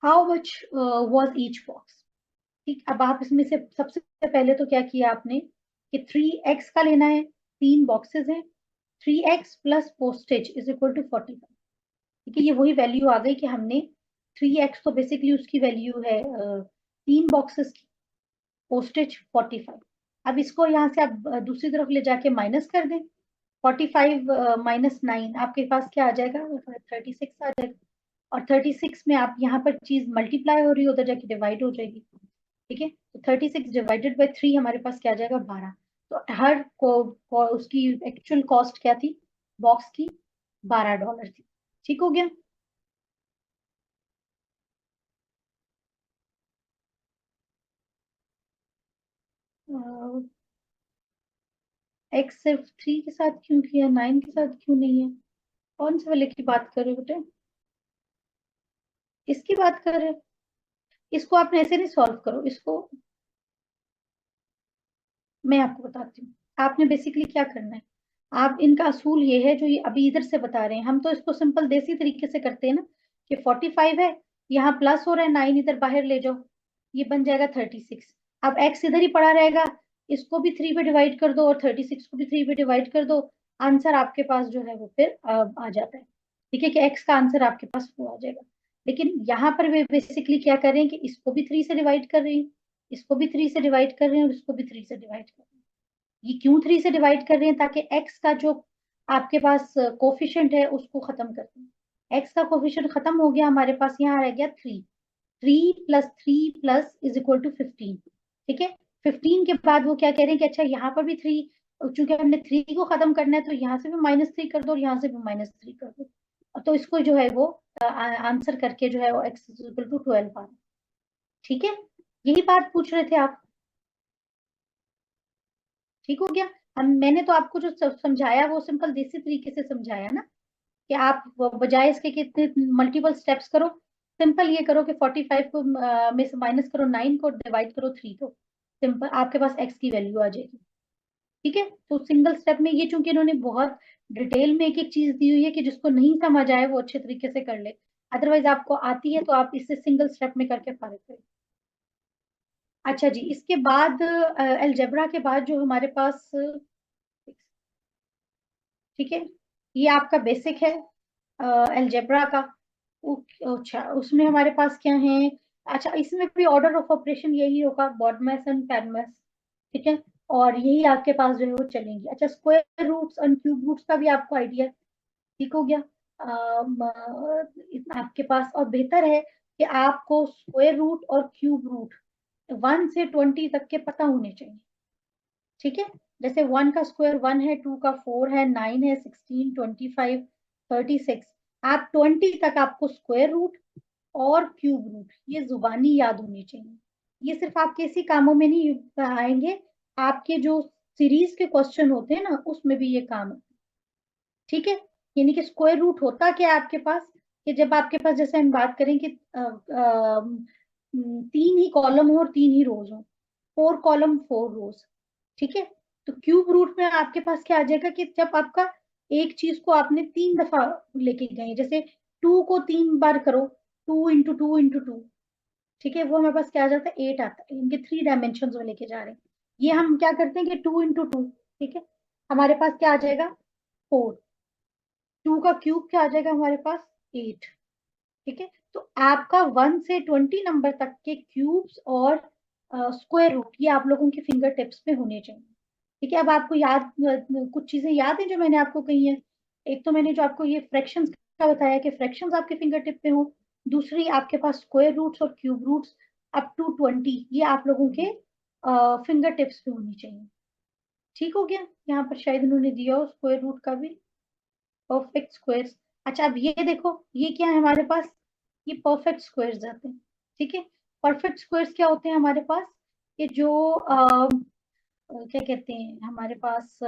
How much was each box. ठीक, अब आप इसमें से सबसे पहले तो क्या किया आपने कि 3x का लेना है, 3 बॉक्सेस हैं, 3x plus postage is equal to 45। ठीक है, ये वही वैल्यू आ गई कि हमने 3x तो बेसिकली उसकी वैल्यू है 3 बॉक्सेस की, पोस्टेज 45। अब इसको यहाँ से आप दूसरी तरफ ले जाके माइनस कर दें, 45 -9 आपके पास क्या आ जाएगा, 36 आ जाएगा। और 36 में आप यहाँ पर चीज मल्टीप्लाई हो रही है, उधर जाके डिवाइड हो जाएगी। ठीक है, तो 36 डिवाइडेड बाय 3 हमारे पास क्या आ जाएगा, 12। तो को उसकी एक्चुअल कॉस्ट क्या थी बॉक्स की, $12 थी। ठीक हो गया। एक्स सिर्फ 3 के साथ क्यों किया, 9 के साथ क्यों नहीं है, कौन से वाले की बात कर रहे हो बेटे, इसकी बात कर रहे हो। इसको आपने ऐसे नहीं सॉल्व करो, इसको मैं आपको बताती हूँ। आपने बेसिकली क्या करना है, आप इनका असूल ये है जो ये अभी इधर से बता रहे हैं, हम तो इसको सिंपल देसी तरीके से करते हैं ना, कि 45 है, यहाँ प्लस हो रहा है, 9 इधर बाहर ले जाओ, ये बन जाएगा 36। अब एक्स इधर ही पड़ा रहेगा, इसको भी 3 पे डिवाइड कर दो और 36 को भी 3 पे डिवाइड कर दो, आंसर आपके पास जो है वो फिर आ जाता है। ठीक है, कि एक्स का आंसर आपके पास वो आ जाएगा। लेकिन यहाँ पर वे बेसिकली क्या कर रहे हैं कि इसको भी 3 से डिवाइड कर रहे हैं, इसको भी 3 से डिवाइड कर रहे हैं और इसको भी 3 से डिवाइड कर रहे हैं। ये क्यों 3 से डिवाइड कर रहे हैं? ताकि एक्स का जो आपके पास कोफिशिएंट है उसको खत्म कर दें। एक्स का कोफिशिएंट खत्म हो गया, हमारे पास यहाँ रह गया 3। 3 + 3 + इज इक्वल टू 15। ठीक है, 15 के बाद वो क्या कह रहे हैं कि अच्छा यहाँ पर भी 3, चूंकि हमने 3 को खत्म करना है तो यहाँ से भी -3 कर दो और यहाँ से भी -3 कर दो, तो इसको जो है वो आंसर करके जो है वो एक्स इज इक्वल टू 12 आ रहा है। ठीक है, यही बात पूछ रहे थे आप। ठीक हो गया। हम मैंने तो आपको जो समझाया वो सिंपल देसी तरीके से समझाया ना, कि आप बजाय इसके कितने मल्टीपल स्टेप्स करो, सिंपल ये करो कि 45 को में से माइनस करो, 9 को डिवाइड करो 3 को, सिंपल आपके पास एक्स की वैल्यू आ जाएगी। ठीक है, तो सिंगल स्टेप में ये, चूंकि इन्होंने बहुत डिटेल में एक एक चीज दी हुई है कि जिसको नहीं समझ आए वो अच्छे तरीके से कर ले, अदरवाइज आपको आती है तो आप इसे सिंगल स्टेप में करके फारिग करें। अच्छा जी, इसके बाद अलजेब्रा के बाद जो हमारे पास, ठीक है, ये आपका बेसिक है अलजेब्रा का। अच्छा, उसमें हमारे पास क्या है? अच्छा, इसमें भी ऑर्डर ऑफ ऑपरेशन यही होगा, बॉडमेस एंड पैडमेस। ठीक है, और यही आपके पास जो है वो चलेंगी। अच्छा, स्क्वायर रूट्स और क्यूब रूट्स का भी आपको आइडिया ठीक हो गया। आपके पास और बेहतर है कि आपको स्क्वायर रूट और क्यूब रूट 1 से 20 तक के पता होने चाहिए। ठीक है, जैसे 1 का स्क्वायर 1 है, 2 का 4 है, 9 है, 16, 25, 36, आप 20 तक आपको स्क्वायर रूट और क्यूब रूट ये जुबानी याद होनी चाहिए। ये सिर्फ आपके इसी कामों में नहीं आएंगे, आपके जो सीरीज के क्वेश्चन होते हैं ना उसमें भी ये काम है। ठीक है, यानी कि स्क्वायर रूट होता क्या है आपके पास, कि जब आपके पास, जैसे हम बात करें कि 3 ही कॉलम हो और 3 ही रोज हो, 4 कॉलम 4 रोज। ठीक है, तो क्यूब रूट में आपके पास क्या आ जाएगा कि जब आपका एक चीज को आपने 3 दफा लेके गए, जैसे 2 को 3 बार करो, 2 × 2 × 2, ठीक है, वो हमारे पास क्या आ जाता है? 8 आता है। इनके 3 डायमेंशन में लेके जा रहे हैं। ये हम क्या करते हैं कि 2 × 2, ठीक है, हमारे पास क्या आ जाएगा? 4। 2 का क्यूब क्या आ जाएगा हमारे पास? 8। ठीक है, तो आपका 1 से 20 नंबर तक के क्यूब्स और स्क्वायर रूट ये आप लोगों के फिंगर टिप्स पे होने चाहिए। ठीक है, अब आपको याद कुछ चीजें याद है जो मैंने आपको कही है। एक तो मैंने जो आपको ये फ्रैक्शंस का बताया कि फ्रैक्शंस आपके फिंगर टिप पे हो। दूसरी, आपके पास स्क्वायर रूट्स और क्यूब रूट्स अप टू 20 ये आप लोगों के फिंगर टिप्स पे होनी चाहिए। ठीक हो गया, यहाँ पर शायद उन्होंने दिया हो स्क्वायर रूट का भी, परफेक्ट स्क्वायर्स। अच्छा, अब ये देखो, ये क्या है हमारे पास? ये परफेक्ट स्क्वायर्स आते हैं। ठीक है, परफेक्ट स्क्वायर्स क्या होते हैं हमारे पास? ये जो क्या कहते हैं हमारे पास,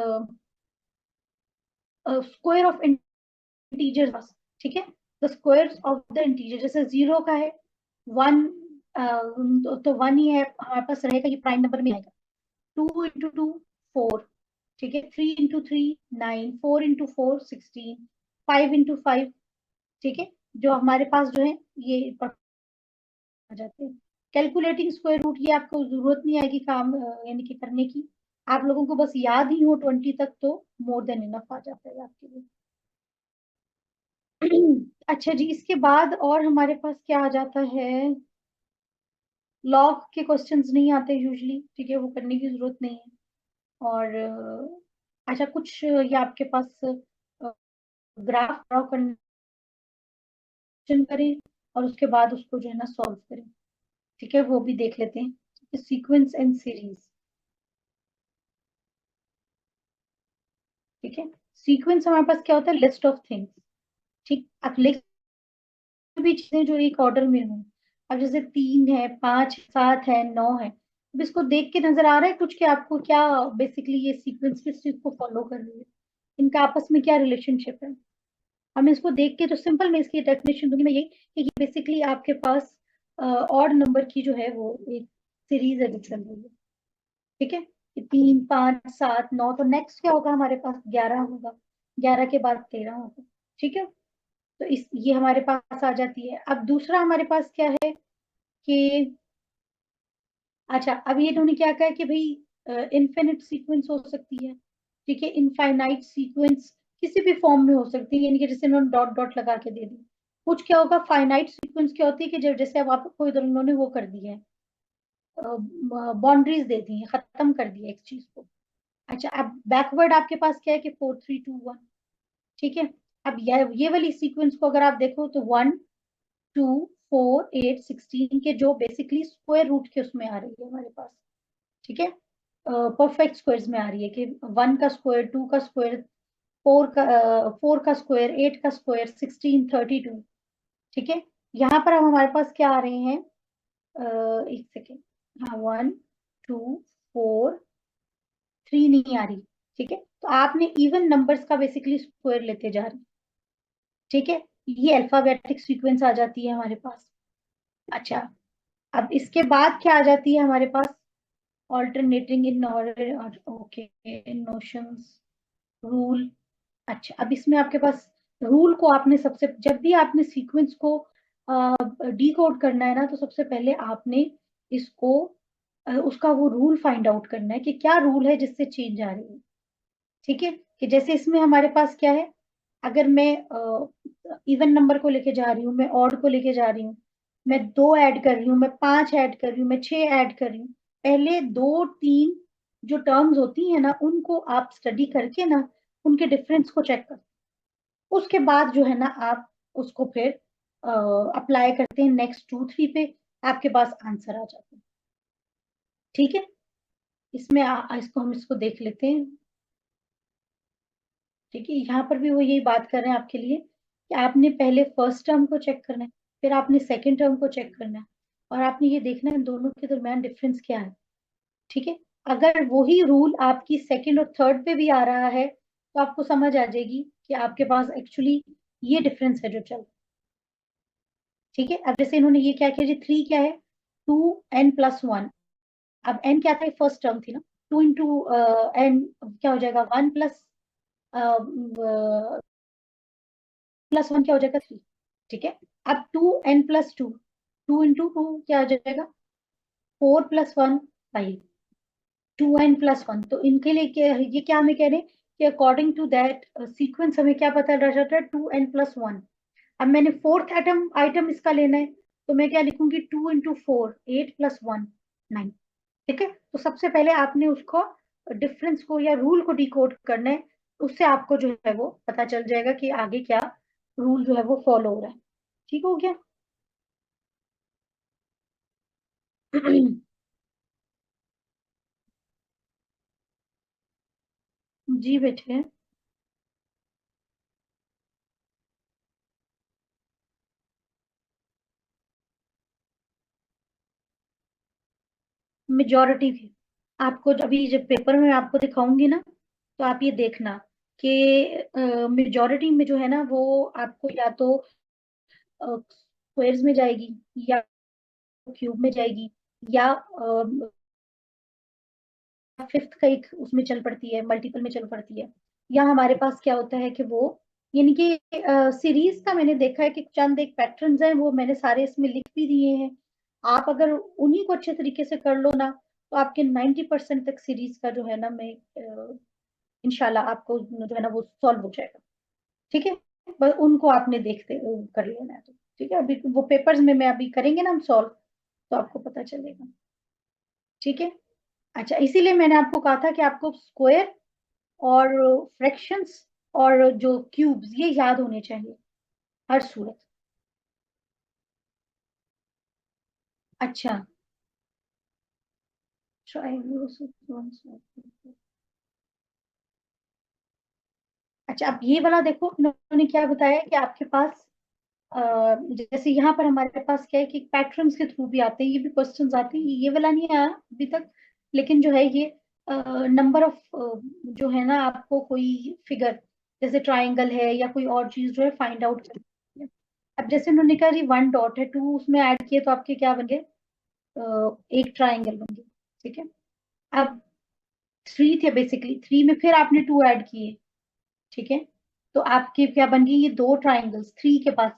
स्क्वायर ऑफ इंटीजर्स। ठीक है, the squares of the integer, जैसे 0 का है 1, तो 1 ही है हमारे पास रहेगा, ये प्राइम नंबर में आएगा। 2 × 2 4, ठीक है, 3 × 3 9, 4 × 4 16, 5 × 5, ठीक है, जो हमारे पास जो है ये आ जाते हैं। कैलकुलेटिंग स्क्वायर रूट ये आपको जरूरत नहीं आएगी काम यानी कि करने की, आप लोगों को बस याद ही हो 20 तक तो मोर देन इनफ आ जाता है आपके लिए। अच्छा जी, इसके बाद और हमारे पास क्या आ जाता है? लॉग के क्वेश्चंस नहीं आते यूजुअली, ठीक है, वो करने की जरूरत नहीं है। और अच्छा, कुछ ये आपके पास ग्राफ ड्रॉ करें और उसके बाद उसको जो है ना सॉल्व करें। ठीक है, वो भी देख लेते हैं, सीक्वेंस एंड सीरीज। ठीक है, सीक्वेंस हमारे पास क्या होता है? List of things. ठीक, अब लिस्ट भी चीजें जो एक ऑर्डर में हो। अब जैसे 3 है, 5 7 है, 9 है, अब इसको देख के नजर आ रहा है कुछ कि आपको क्या बेसिकली ये सीक्वेंस किस चीज को फॉलो कर रही है, इनका आपस में क्या रिलेशनशिप है? हम इसको देख के तो सिंपल मैं इसकी डेफिनेशन दूंगी मैं यही, कि ये बेसिकली आपके पास ऑड नंबर की जो है वो एक सीरीज है जो चल रही है। ठीक है, कि 3 5 7 9, तो नेक्स्ट क्या होगा हमारे पास? 11 होगा, 11 के बाद 13 होगा। ठीक है, तो इस ये हमारे पास आ जाती है। अब दूसरा हमारे पास क्या है कि अच्छा, अब ये इन्होंने क्या कहा कि भाई इनफिनिट सीक्वेंस हो सकती है, ठीक है, इनफाइनाइट सीक्वेंस किसी भी फॉर्म में हो सकती है, यानी कि जैसे इन्होंने डॉट डॉट लगा के दे दी। कुछ क्या होगा, फाइनाइट सीक्वेंस क्या होती है कि जब जैसे अब आपको इधर उन्होंने वो कर दी है, बाउंड्रीज दे दी है, खत्म कर दिया एक चीज को। अच्छा, अब बैकवर्ड आपके पास क्या है कि 4 3 2 1, ठीक है। अब ये वाली सीक्वेंस को अगर आप देखो तो 1 2 4 8 16 के जो बेसिकली स्क्वायर रूट के उसमें आ रही है हमारे पास, ठीक है, परफेक्ट स्क्वायर्स में आ रही है कि 1 का स्क्वायर, 2 का स्क्वायर, 4 का स्क्वायर, 8 का स्क्वायर, 16 32, ठीक है। यहाँ पर अब हमारे पास क्या आ रहे हैं, एक सेकेंड, हाँ 1 2 4 3 नहीं आ रही, ठीक है, तो आपने इवन नंबर्स का बेसिकली स्क्वायर लेते जा रहे हैं, ठीक है। ये अल्फाबेटिक सीक्वेंस आ जाती है हमारे पास। अच्छा, अब इसके बाद क्या आ जाती है हमारे पास, alternating in order, okay, in notions, rule. अच्छा, अब इसमें आपके पास रूल को आपने सबसे, जब भी आपने सीक्वेंस को डिकोड करना है ना, तो सबसे पहले आपने इसको उसका वो रूल फाइंड आउट करना है कि क्या रूल है जिससे चेंज आ रही है, ठीक है। कि जैसे इसमें हमारे पास क्या है, अगर मैं इवन नंबर को लेके जा रही हूँ, मैं ऑड को लेके जा रही हूँ, मैं 2 ऐड कर रही हूँ, मैं 5 ऐड कर रही हूँ, मैं 6 ऐड कर रही हूँ, पहले 2 3 जो टर्म्स होती है ना, उनको आप स्टडी करके ना, उनके डिफरेंस को चेक कर, उसके बाद जो है ना आप उसको फिर अप्लाई करते हैं नेक्स्ट 2 3 पे, आपके पास आंसर आ जाता है, ठीक है। इसमें इसको हम इसको देख लेते हैं, ठीक है। यहाँ पर भी वो यही बात कर रहे हैं आपके लिए कि आपने पहले फर्स्ट टर्म को चेक करना है, फिर आपने सेकंड टर्म को चेक करना है, और आपने ये देखना है दोनों के दरमियान डिफरेंस क्या है, ठीक है। अगर वही रूल आपकी सेकंड और थर्ड पे भी आ रहा है, तो आपको समझ आ जाएगी कि आपके पास एक्चुअली ये डिफरेंस है जो चल, ठीक है। अब जैसे इन्होंने ये क्या किया जी, 3 क्या है, 2n+1, अब n क्या था, फर्स्ट टर्म थी ना, 2 इंटू n क्या हो जाएगा, 1 प्लस 1 क्या हो जाएगा, 3, ठीक है। अब 2n+2, 2 इंटू 2 क्या हो जाएगा, 4+1 5, 2n+1, तो इनके लिए ये क्या हमें कह रहे हैं कि अकॉर्डिंग टू दैट सीक्वेंस हमें क्या पता लग जाता है, 2n+1। अब मैंने फोर्थ आइटम आइटम इसका लेना है, तो मैं क्या लिखूंगी, 2 इंटू 4 8+1 9, ठीक है। तो सबसे पहले आपने उसको डिफरेंस को या रूल को डिकोड करना है, उससे आपको जो है वो पता चल जाएगा कि आगे क्या रूल जो है वो फॉलो हो रहा है, ठीक हो गया। जी बेटे, मेजोरिटी भी आपको अभी जब पेपर में आपको दिखाऊंगी ना, तो आप ये देखना कि मेजोरिटी में जो है ना वो आपको या तो स्क्वायर्स में जाएगी, या क्यूब में जाएगी, या फिफ्थ का एक उसमें चल पड़ती है, मल्टीपल में चल पड़ती है, या हमारे पास क्या होता है कि वो, यानी कि सीरीज का मैंने देखा है कि चंद एक पैटर्न्स हैं, वो मैंने सारे इसमें लिख भी दिए हैं। आप अगर उन्हीं को अच्छे तरीके से कर लो ना, तो आपके 90% तक सीरीज का जो है ना, मैं इंशाल्लाह आपको जो है ना वो सॉल्व हो जाएगा, ठीक है। बस उनको आपने देखते कर लेना है, तो ठीक है, अभी वो पेपर्स में मैं अभी करेंगे ना हम सॉल्व, तो आपको पता चलेगा, ठीक है। अच्छा, इसीलिए मैंने आपको कहा था कि आपको स्क्वायर और फ्रैक्शंस और जो क्यूब्स ये याद होने चाहिए हर सूरत। अच्छा, अच्छा, अब ये वाला देखो, इन्होंने क्या बताया कि आपके पास अ, जैसे यहाँ पर हमारे पास क्या है कि पैटर्न्स के थ्रू भी आते हैं, ये भी क्वेश्चंस आते हैं, ये वाला नहीं आया अभी तक, लेकिन जो है ये नंबर ऑफ जो है ना, आपको कोई फिगर जैसे ट्राइंगल है या कोई और चीज जो है फाइंड आउट करनी है। अब जैसे उन्होंने कहा 1 डॉट है, 2 उसमें ऐड किए, तो आपके क्या बन गए, एक ट्राइंगल बन गया, ठीक है। अब थ्री थे बेसिकली, थ्री में फिर आपने टू ऐड किए, ठीक है। तो आपके क्या बन गई, ये दो ट्राइंगल्स थ्री के पास,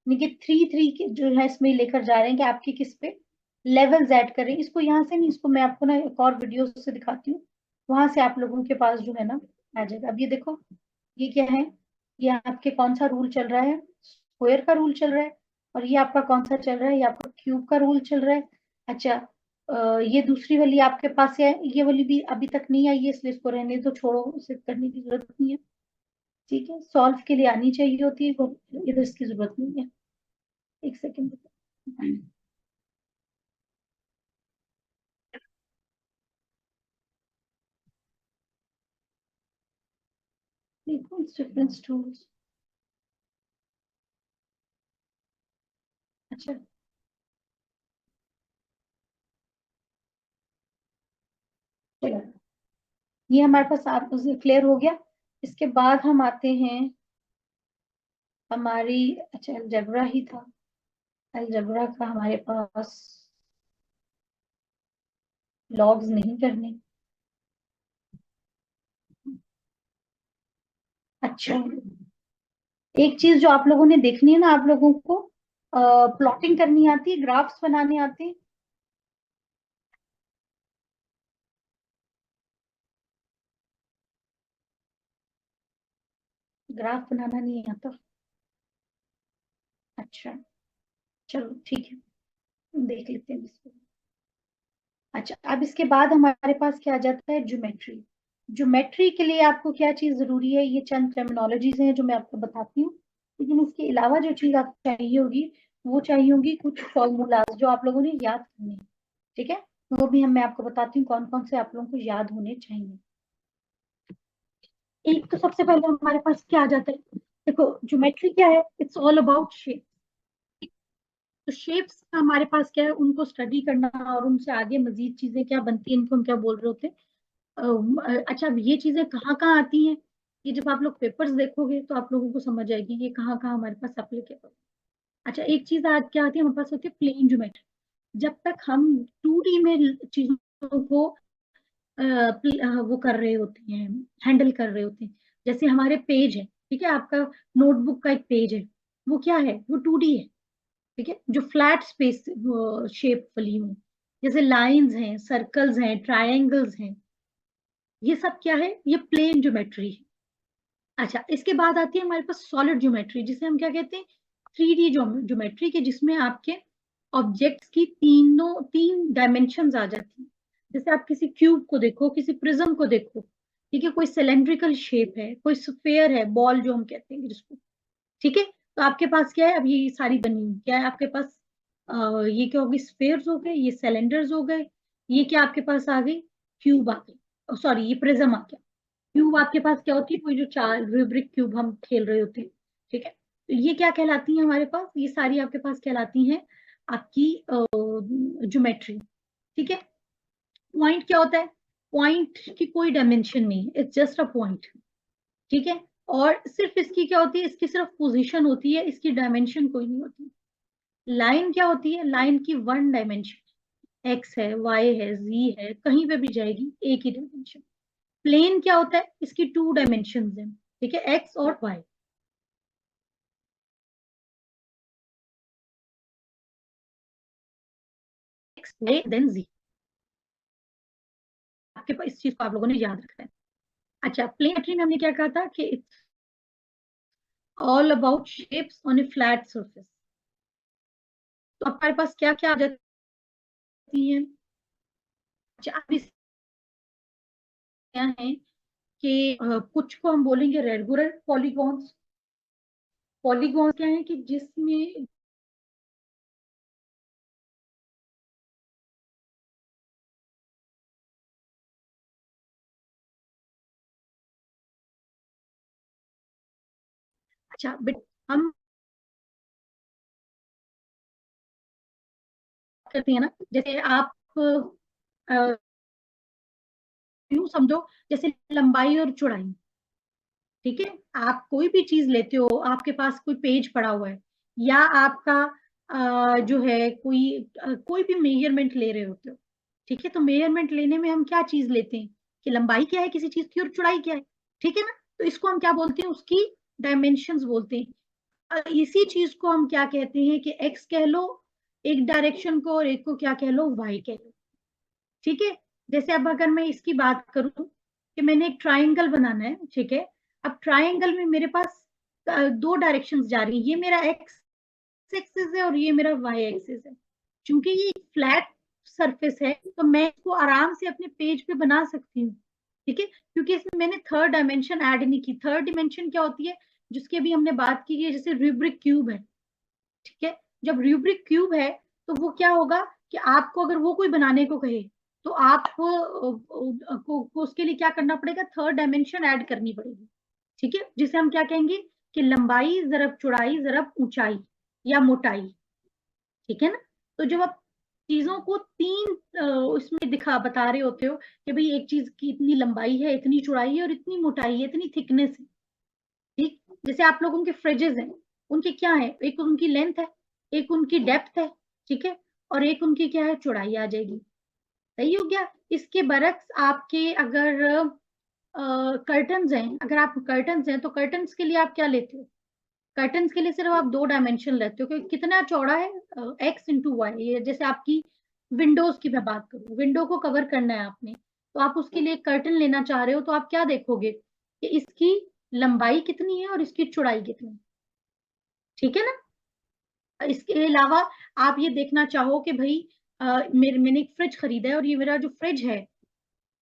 यानी कि थ्री थ्री के जो है इसमें लेकर जा रहे हैं कि आपके किस पे लेवल्स ऐड कर रहे हैं। इसको यहाँ से नहीं, इसको मैं आपको ना एक और वीडियो से दिखाती हूँ, वहां से आप लोगों के पास जो है ना आ जाएगा। अब ये देखो, ये क्या है, ये आपके कौन सा रूल चल रहा है, स्क्वायर का रूल चल रहा है। और ये आपका कौन सा चल रहा है, ये आपका क्यूब का रूल चल रहा है। अच्छा, ये दूसरी वाली आपके पास है, ये वाली भी अभी तक नहीं आई है, इसलिए इसको रहने तो छोड़ो, उसे करने की जरूरत नहीं है। ठीक है, सॉल्व के लिए आनी चाहिए होती है वो, इधर इसकी जरूरत नहीं है। एक सेकेंड, डिफरेंस टूल्स। अच्छा, चलो, ये हमारे पास आप क्लियर हो गया। इसके बाद हम आते हैं हमारी, अच्छा अलजेब्रा ही था, अलजेब्रा का हमारे पास लॉग्स नहीं करने। अच्छा, एक चीज जो आप लोगों ने देखनी है ना, आप लोगों को प्लॉटिंग करनी आती है, ग्राफ्स बनाने आते हैं। ग्राफ बनाना नहीं आता, अच्छा, चलो ठीक है, देख लेते हैं इसको। अच्छा, अब इसके बाद हमारे पास क्या आ जाता है, ज्योमेट्री। ज्योमेट्री के लिए आपको क्या चीज जरूरी है, ये चंद टर्मिनोलॉजीज हैं जो मैं आपको बताती हूँ। लेकिन इसके अलावा जो चीज आपको चाहिए होगी, वो चाहिए होगी कुछ फॉर्मूलाज जो आप लोगों ने याद करने हैं। ठीक है, वो भी मैं आपको बताती हूँ कौन कौन से आप लोगों को याद होने चाहिए। एक तो सबसे पहले हमारे पास क्या आ जाता है, देखो ज्योमेट्री क्या है, इट्स ऑल अबाउट शेप। तो शेप्स हमारे पास क्या है, उनको स्टडी करना और उनसे आगे मजीद चीजें क्या बनती हैं, इनको हम क्या बोल रहे होते हैं। अच्छा, अब ये चीजें कहाँ कहाँ आती हैं, ये जब आप लोग पेपर्स देखोगे तो आप लोगों को समझ आएगी ये कहाँ कहाँ हमारे पास एप्लीकेबल। अच्छा, एक चीज आज क्या आती है हमारे पास, होती है प्लेन ज्योमेट्री। जब तक हम 2D में चीजों को वो कर रहे होते हैं, हैंडल कर रहे होते हैं। जैसे हमारे पेज है, ठीक है, आपका नोटबुक का एक पेज है, वो क्या है, वो 2D है। ठीक है, जो फ्लैट स्पेस शेप वाली हूँ, जैसे लाइंस हैं, सर्कल्स हैं, ट्रायंगल्स हैं, ये सब क्या है, ये प्लेन ज्योमेट्री है। अच्छा, इसके बाद आती है हमारे पास सॉलिड ज्योमेट्री, जिसे हम क्या कहते हैं, 3D ज्योमेट्री के, जिसमें आपके ऑब्जेक्ट्स की तीन डायमेंशन आ जाती हैं। जैसे आप किसी क्यूब को देखो, किसी प्रिज्म को देखो, ठीक है, कोई सिलेंड्रिकल शेप है, कोई स्फेयर है, बॉल जो हम कहते हैं जिसको, ठीक है। तो आपके पास क्या है, अब ये सारी बनी हुई क्या है आपके पास, ये क्या होगी, स्फेयर्स हो गए, ये सिलेंडर्स हो गए, ये क्या आपके पास आ गई, क्यूब आ गई, सॉरी ये प्रिज्म आ गया। क्यूब आपके पास क्या होती है, कोई जो चार रूब्रिक क्यूब हम खेल रहे होते हैं, ठीक है। तो ये क्या कहलाती है हमारे पास, ये सारी आपके पास कहलाती हैं आपकी ज्योमेट्री। ठीक है, पॉइंट क्या होता है, पॉइंट की कोई डायमेंशन नहीं, इट्स जस्ट अ पॉइंट। ठीक है, और सिर्फ इसकी क्या होती है, इसकी सिर्फ पोजीशन होती है, इसकी डायमेंशन कोई नहीं होती। लाइन क्या होती है, लाइन की वन डायमेंशन, एक्स है, वाई है, जी है, कहीं पे भी जाएगी, एक ही डायमेंशन। प्लेन क्या होता है, इसकी टू डायमेंशन है, ठीक है, एक्स और वाई। एक्स वाई देन जी, आपके पास इस चीज को आप लोगों ने याद रखना है। अच्छा, प्लेन ज्योमेट्री में हमने क्या कहा था कि it's all about shapes on A flat surface. तो हमारे पास क्या क्या आ जाती है, अच्छा अब इस क्या है कि कुछ को हम बोलेंगे रेगुलर पॉलीगॉन्स। पॉलीगॉन क्या है कि जिसमें, अच्छा बट हम करते हैं ना, जैसे आप यूं समझो, जैसे लंबाई और चौड़ाई, ठीक है। आप कोई भी चीज लेते हो, आपके पास कोई पेज पड़ा हुआ है, या आपका जो है कोई कोई भी मेजरमेंट ले रहे होते हो, ठीक है। तो मेजरमेंट लेने में हम क्या चीज लेते हैं, कि लंबाई क्या है किसी चीज की और चौड़ाई क्या है, ठीक है ना। तो इसको हम क्या बोलते हैं, उसकी डायमेंशंस बोलते हैं। इसी चीज को हम क्या कहते हैं कि एक्स कह लो एक डायरेक्शन को, और एक को क्या कह लो, वाई कह लो, ठीक है। जैसे अब अगर मैं इसकी बात करूं कि मैंने एक ट्राइंगल बनाना है, ठीक है। अब ट्राइंगल में मेरे पास दो डायरेक्शंस जा रही है, ये मेरा एक्स एक्सिस है और ये मेरा वाई एक्सिस है। क्योंकि ये फ्लैट सरफेस है तो मैं इसको आराम से अपने पेज पे बना सकती हूँ, ठीक है। क्योंकि इसमें मैंने थर्ड डायमेंशन ऐड नहीं की। थर्ड डायमेंशन क्या होती है, जिसकी अभी हमने बात की है, जैसे रूब्रिक क्यूब है, ठीक है। जब रूब्रिक क्यूब है तो वो क्या होगा कि आपको अगर वो कोई बनाने को कहे तो आपको को उसके लिए क्या करना पड़ेगा, थर्ड डायमेंशन ऐड करनी पड़ेगी, ठीक है। जिसे हम क्या कहेंगे कि लंबाई जरब चौड़ाई जरब ऊंचाई या मोटाई, ठीक है ना। तो जब आप चीजों को तीन उसमें दिखा बता रहे होते हो कि भाई एक चीज की इतनी लंबाई है, इतनी चौड़ाई है और इतनी मोटाई है, इतनी थिकनेस है, ठीक। जैसे आप लोगों के फ्रिजेस हैं, उनके क्या है, एक उनकी लेंथ है, एक उनकी डेप्थ है, ठीक है, और एक उनकी क्या है, चौड़ाई आ जाएगी। सही हो गया। इसके बरक्स आपके अगर कर्टन्स हैं, अगर आप कर्टन्स हैं तो कर्टन्स के लिए आप क्या लेते हो, कर्टन्स के लिए सिर्फ आप दो डायमेंशन लेते हो कि कितना चौड़ा है, एक्स इंटू वाई। ये जैसे आपकी विंडोज की मैं बात करूं, विंडो को कवर करना है आपने, तो आप उसके लिए कर्टन लेना चाह रहे हो, तो आप क्या देखोगे कि इसकी लंबाई कितनी है और इसकी चौड़ाई कितनी है, ठीक है ना। इसके अलावा आप ये देखना चाहो कि भाई मैंने एक फ्रिज खरीदा है और ये मेरा जो फ्रिज है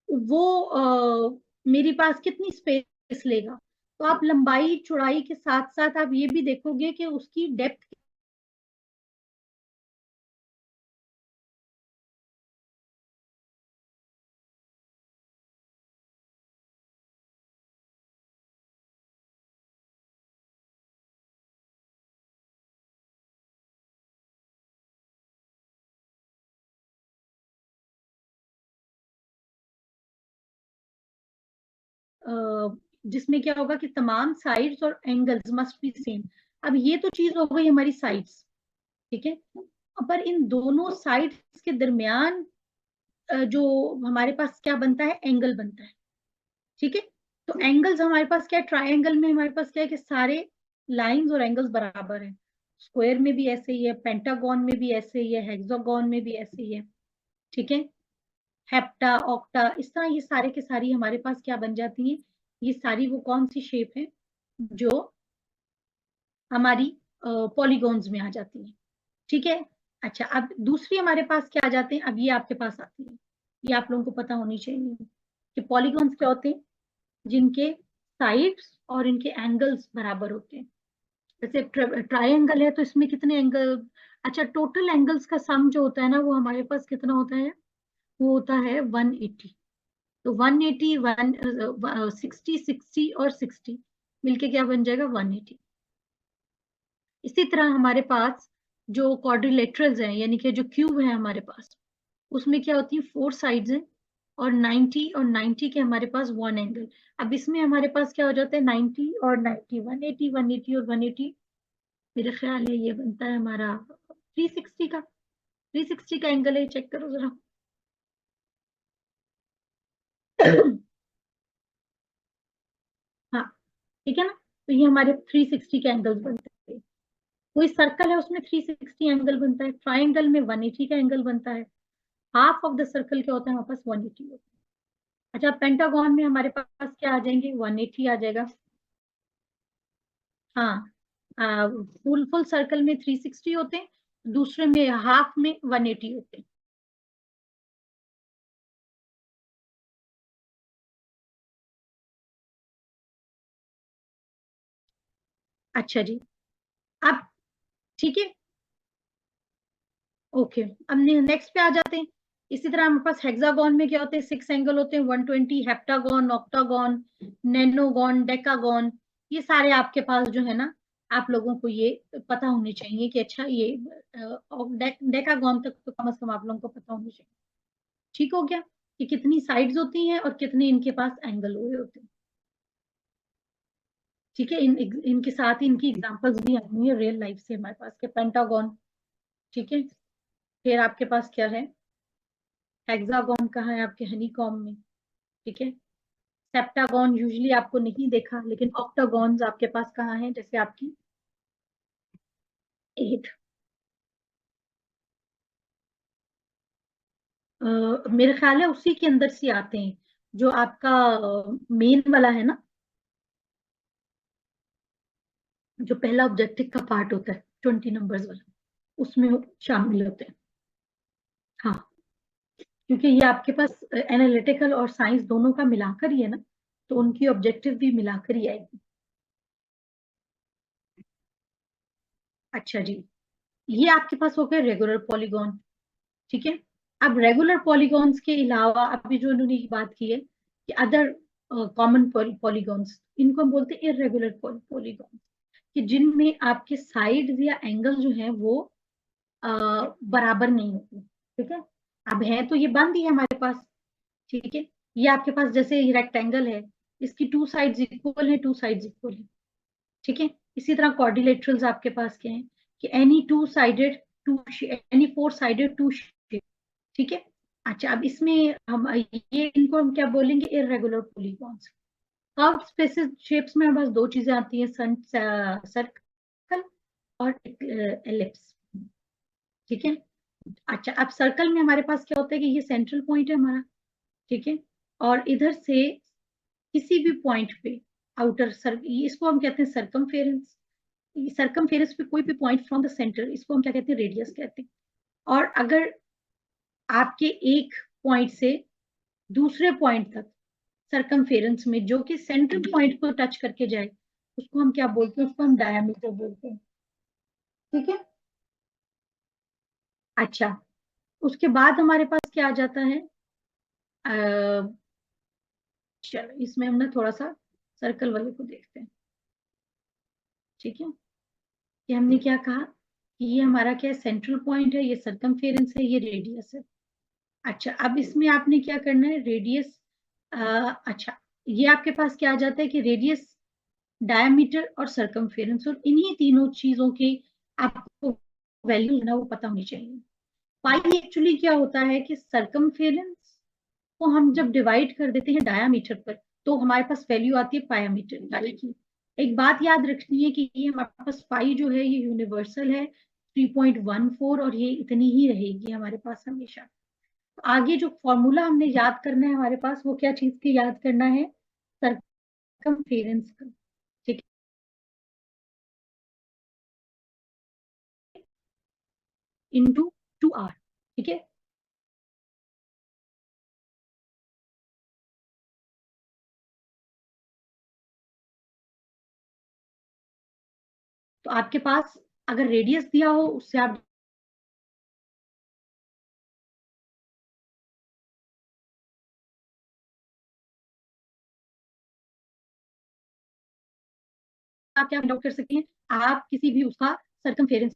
वो मेरे पास कितनी स्पेस लेगा, तो आप लंबाई चौड़ाई के साथ साथ आप ये भी देखोगे कि उसकी डेप्थ। जिसमें क्या होगा कि तमाम साइड्स और एंगल्स मस्ट बी सेम। अब ये तो चीज हो गई हमारी साइड्स, ठीक है। पर इन दोनों साइड्स के दरमियान जो हमारे पास क्या बनता है, एंगल बनता है, ठीक है। तो एंगल्स हमारे पास क्या है, ट्राइंगल में हमारे पास क्या है कि सारे लाइंस और एंगल्स बराबर हैं। स्क्वायर में भी ऐसे ही है, पेंटागन में भी ऐसे ही है, हेक्सागन में भी ऐसे ही है, ठीक है। हेप्टा ऑक्टा इस तरह ये सारे के सारी हमारे पास क्या बन जाती हैं, ये सारी वो कौन सी शेप है जो हमारी पॉलीगॉन्स में आ जाती है, ठीक है। अच्छा, अब दूसरी हमारे पास क्या आ जाते हैं, अब ये आपके पास आती है, ये आप लोगों को पता होनी चाहिए कि पॉलीगॉन्स क्या होते हैं, जिनके साइड्स और इनके एंगल्स बराबर होते हैं। जैसे ट्राइंगल है तो इसमें कितने एंगल, अच्छा टोटल एंगल्स का सम जो होता है ना वो हमारे पास कितना होता है, वो होता है 180। तो 180 60 60 और 60 मिलके क्या बन जाएगा, 180। इसी तरह हमारे पास जो क्वाड्रिलेटरल्स हैं, यानी कि जो क्यूब है हमारे पास, उसमें क्या होती है, फोर साइड्स हैं और 90 और 90 के हमारे पास वन एंगल। अब इसमें हमारे पास क्या हो जाता है, 90 और 90, 180 180 और 180, मेरे ख्याल है ये बनता है हमारा 360 का, 360 का एंगल है, चेक करो जरा। हाँ, ठीक है ना। तो ये हमारे 360 के एंगल्स बनते हैं। कोई सर्कल है उसमें 360 एंगल बनता है, ट्राइंगल में 180 का एंगल बनता है, हाफ ऑफ द सर्कल क्या होता है हमारे पास, 180 होता है। अच्छा, पेंटागन में हमारे पास क्या आ जाएंगे, 180 आ जाएगा। हाँ, फुल फुल सर्कल में 360 होते हैं, दूसरे में हाफ में 180 होते हैं। अच्छा जी, अब ठीक है, ओके। अब नेक्स्ट पे आ जाते हैं। इसी तरह हमारे पास हेक्सागन में क्या होते हैं, 6 एंगल होते हैं, 120, हेप्टागन, ऑक्टागन, नैनोगन, डेकागन, ये सारे आपके पास जो है ना, आप लोगों को ये पता होने चाहिए कि अच्छा ये डेकागन तक तो कम से कम आप लोगों को पता होनी चाहिए, ठीक हो गया, कि कितनी साइड्स होती हैं और कितने इनके पास एंगल हुए होते हैं, ठीक है। इनके साथ ही इनकी एग्जांपल्स भी आई हुई है रियल लाइफ से हमारे पास के पेंटागन, ठीक है। फिर आपके पास क्या है, हेक्सागन कहाँ है आपके हनीकॉम में, ठीक है। सेप्टागॉन यूजुअली आपको नहीं देखा, लेकिन ऑक्टागॉन्स आपके पास कहाँ है, जैसे आपकी 8। मेरे ख्याल है उसी के अंदर से आते हैं, जो आपका मेन वाला है ना, जो पहला ऑब्जेक्टिव का पार्ट होता है 20 नंबर्स वाला, उसमें शामिल होते हैं। हाँ, क्योंकि ये आपके पास एनालिटिकल और साइंस दोनों का मिलाकर ही है ना, तो उनकी ऑब्जेक्टिव भी मिलाकर ही आएगी। अच्छा जी, ये आपके पास हो गया रेगुलर पॉलीगॉन। ठीक है। अब रेगुलर पॉलीगॉन्स के अलावा अभी जो उन्होंने बात की है कि अदर कॉमन पॉलीगॉन्स, इनको हम बोलते हैं इरेगुलर पॉलीगॉन्स, कि जिनमें आपके साइड या एंगल जो है वो बराबर नहीं होते। ठीक है। अब है तो ये बंद ही है हमारे पास। ठीक है। ये आपके पास जैसे रेक्टेंगल है, इसकी टू साइड्स इक्वल है, टू साइड्स इक्वल है। ठीक है। इसी तरह क्वाड्रिलेटरल्स आपके पास क्या है कि any two sided two, any four sided two shape. ठीक है। अच्छा, अब इसमें हम ये इनको हम क्या बोलेंगे, irregular polygons. Curve spaces shapes में हमारे पास दो चीजें आती हैं, सर्कल और एलिप्स। ठीक है। अच्छा, अब सर्कल में हमारे पास क्या होता है कि ये सेंट्रल पॉइंट है हमारा। ठीक है। और इधर से किसी भी पॉइंट पे आउटर सर, इसको हम कहते हैं सरकमफेरेंस। सरकमफेरेंस पे कोई भी पॉइंट फ्रॉम द सेंटर, इसको हम क्या कहते हैं, रेडियस कहते हैं। और अगर आपके एक पॉइंट से दूसरे पॉइंट तक सरकमफेरेंस में जो कि सेंट्रल पॉइंट को टच करके जाए, उसको हम क्या बोलते हैं, उसको हम डायमीटर बोलते हैं। ठीक है। अच्छा, उसके बाद हमारे पास क्या आ जाता है, चलो इसमें हम ना थोड़ा सा सर्कल वाले को देखते हैं। ठीक है। कि हमने क्या कहा कि ये हमारा क्या है, सेंट्रल पॉइंट है, ये सरकमफेरेंस है, ये रेडियस है। अच्छा, अब इसमें आपने क्या करना है, रेडियस, अच्छा, ये आपके पास क्या आ जाता है कि रेडियस, डायमीटर और सरकमफेरेंस, और इन्हीं तीनों चीजों के आपको वैल्यू ना वो पता होनी चाहिए। पाई एक्चुअली क्या होता है कि सरकमफेरेंस को हम जब डिवाइड कर देते हैं डायामीटर पर, तो हमारे पास वैल्यू आती है पायामीटर की। एक बात याद रखनी है कि ये हमारे पास पाई जो है ये यूनिवर्सल है 3.14, और ये इतनी ही रहेगी हमारे पास हमेशा। तो आगे जो फॉर्मूला हमने याद करना है हमारे पास, वो क्या चीज की याद करना है, सरकमफेरेंस का। ठीक है। Into 2r। ठीक है। तो आपके पास अगर रेडियस दिया हो, उससे आप क्या फाइंड आउट कर सकते हैं, आप किसी भी उसका circumference,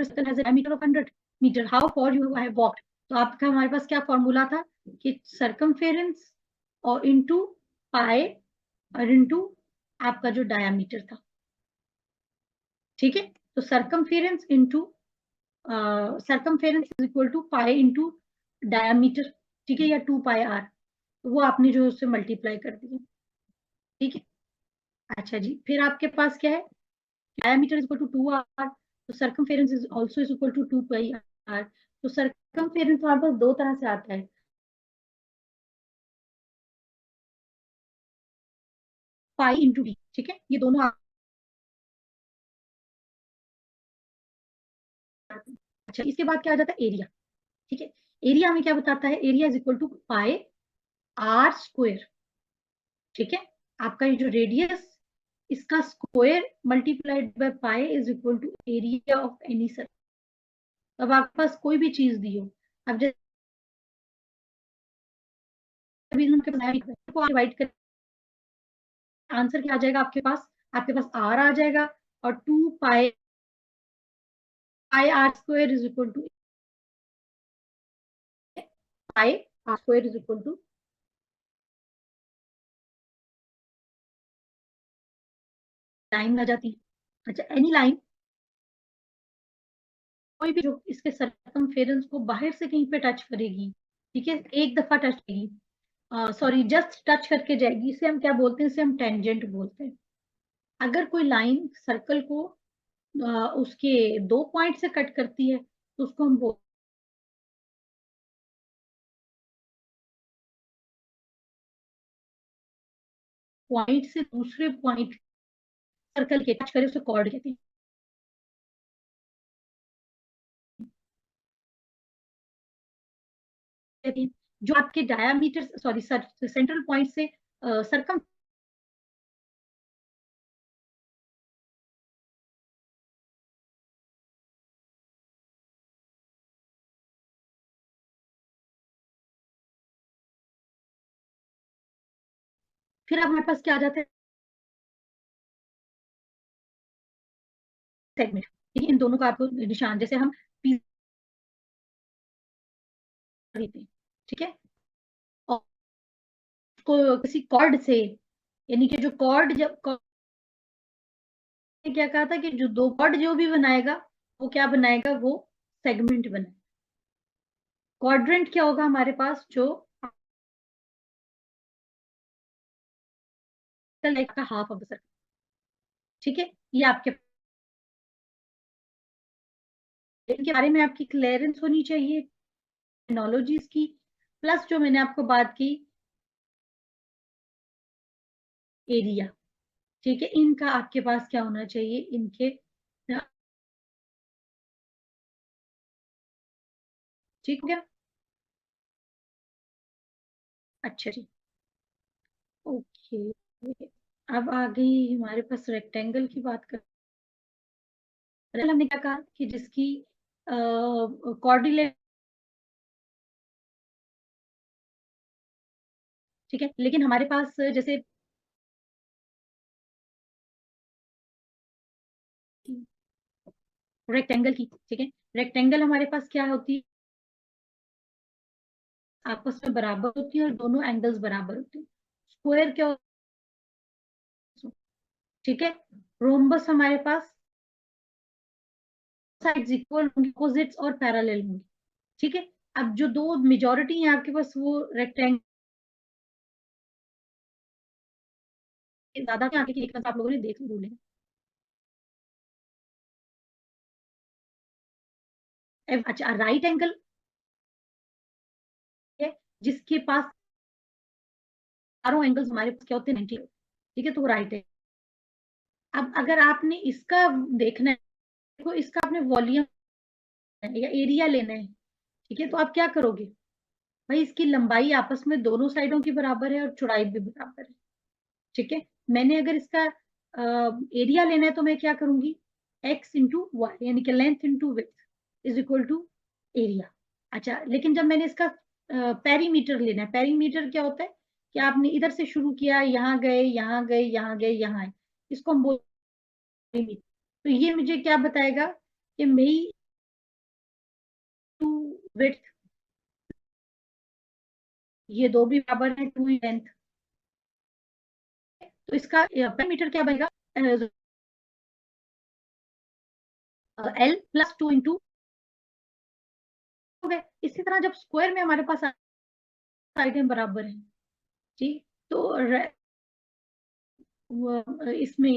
circle has a diameter of 100 metre, how far you have walked. तो आपका हमारे पास क्या फॉर्मूला था कि सरकमफेरेंस और इनटू पाई और इनटू आपका जो डायामीटर था। ठीक है। तो circumference into circumference is equal to pi into diameter. ठीक है, या 2 पाई r, तो वो आपने जो उससे मल्टीप्लाई कर दिया। ठीक है। अच्छा जी, फिर आपके पास क्या है, diameter is equal to 2r, तो circumference is also is equal to 2 pi r। तो सरकमफेरेंस हमारे पास दो तरह से आता है, पाई इंटू डी। ठीक है, ये दोनों आते हैं। अच्छा, इसके बाद क्या आ जाता है, एरिया। ठीक है। एरिया हमें क्या बताता है, area is equal to pi R square. ठीक है। आपका ये जो रेडियस, इसका square multiplied by pi is equal to area of any circle. अब आपके पास कोई भी चीज दी हो, अब जैसे अभी उनके डिवाइड कर, आंसर क्या आ जाएगा आपके पास, आपके पास आर आ जाएगा, और 2 pi R square is equal to pi R square is equal to line आ जाती है। अच्छा, एनी लाइन कोई भी जो इसके सरकमफेरेंस को बाहर से कहीं पे टच करेगी, ठीक है, एक दफा टच करेगी, सॉरी जस्ट टच करके जाएगी, इसे हम क्या बोलते हैं, इसे हम टेंजेंट बोलते हैं। अगर कोई लाइन सर्कल को उसके 2 पॉइंट से कट करती है तो उसको हम पॉइंट से दूसरे पॉइंट सर्कल के टच करे उसे कॉर्ड कहते हैं। जो आपके डायामीटर सॉरी सेंट्रल पॉइंट से सरकम फिर अब हमारे पास क्या आ जाता है, सेगमेंट। ठीक है, इन दोनों का आपको निशान जैसे हम पिज्जा देते हैं, ठीक है, और उसको किसी कॉर्ड से, यानी कि जो कॉर्ड जब ने क्या कहा था कि जो दो कॉर्ड जो भी बनाएगा वो क्या बनाएगा, वो सेगमेंट बनाएगा। क्वाड्रेंट क्या होगा हमारे पास, जो लाइक का हाफ ऑफ द सर्कल। ठीक है, ये आपके इनके बारे में आपकी क्लियरेंस होनी चाहिए, टेक्नोलॉजीज की, प्लस जो मैंने आपको बात की एरिया। ठीक है, इनका आपके पास क्या होना चाहिए, इनके, ठीक हो गया। अच्छा जी, ओके। अब आ गई हमारे पास रेक्टेंगल की बात कर, हमने क्या कहा कि जिसकी कोऑर्डिनेट, ठीक है, लेकिन हमारे पास जैसे रेक्टेंगल की, ठीक है, रेक्टेंगल हमारे पास क्या होती है, आपस में बराबर होती है और दोनों एंगल्स बराबर होते हैं। स्क्वायर क्या होता है, ठीक है, रोम्बस हमारे पास साइड्स इक्वल होंगी, अपोजिट्स और पैरेलल होंगी। ठीक है, अब जो दो मेजोरिटी है आपके पास वो रेक्टेंगल, ज्यादा आगे की एक आप लोगों ने देख रूल है। अच्छा, राइट एंगल है जिसके पास चारों एंगल्स हमारे पास क्या होते हैं, 90। ठीक है, तो वो राइट है। अब अगर आपने इसका देखना है, देखो इसका आपने वॉल्यूम या एरिया लेना है, ठीक है, तो आप क्या करोगे, भाई इसकी लंबाई आपस में दोनों साइडों की बराबर है और चौड़ाई भी बराबर है। ठीक है, मैंने अगर इसका एरिया लेना है तो मैं क्या करूंगी, एक्स इंटू वाई, यानी कि length into width is equal to area. अच्छा, लेकिन जब मैंने इसका पेरीमीटर लेना है, पेरीमीटर क्या होता है कि आपने इधर से शुरू किया, यहाँ गए, यहाँ गए, यहाँ गए, यहाँ आए, इसको हम बोलते हैं perimeter। तो ये मुझे क्या बताएगा कि मेरी टू विड्थ, ये दो भी बराबर है टू लेंथ, तो इसका पेरीमीटर क्या बनेगा, एल प्लस टू इंटू हो गए। इसी तरह जब स्क्वायर में हमारे पास साइडें बराबर हैं, ठीक, तो इसमें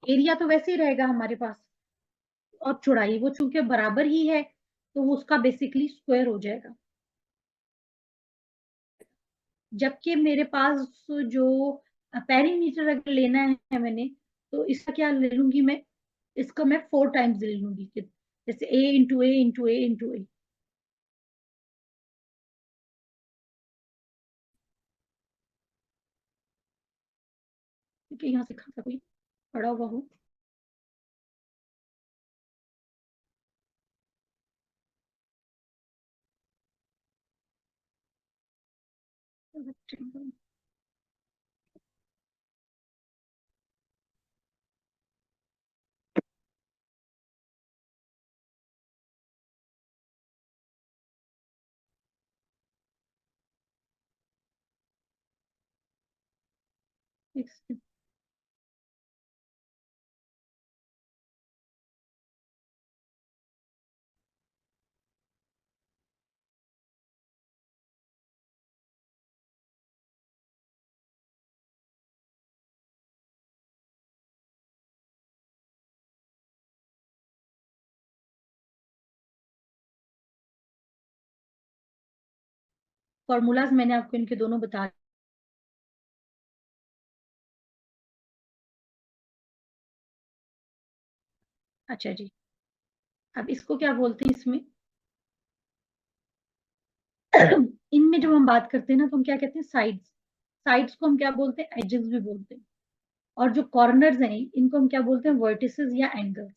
एरिया तो वैसे ही रहेगा हमारे पास, और चौड़ाई वो चूंकि बराबर ही है तो वो उसका बेसिकली स्क्वायर हो जाएगा। जबकि मेरे पास जो पेरीमीटर अगर लेना है मैंने, तो इसका क्या ले लूंगी मैं, इसका मैं 4 टाइम्स ले लूंगी, जैसे ए इंटू ए इंटू ए इंटू ए। क्योंकि यहाँ से खासा कोई पड़ा हुआ हो। फॉर्मूलाज मैंने आपको इनके दोनों बता। अच्छा जी, अब इसको क्या बोलते हैं इसमें इनमें जब हम बात करते हैं ना तो हम क्या कहते हैं, साइड्स। साइड्स को हम क्या बोलते हैं, एजेस भी बोलते हैं। और जो कॉर्नर्स हैं इनको हम क्या बोलते हैं, वर्टिसेस या एंगल्स।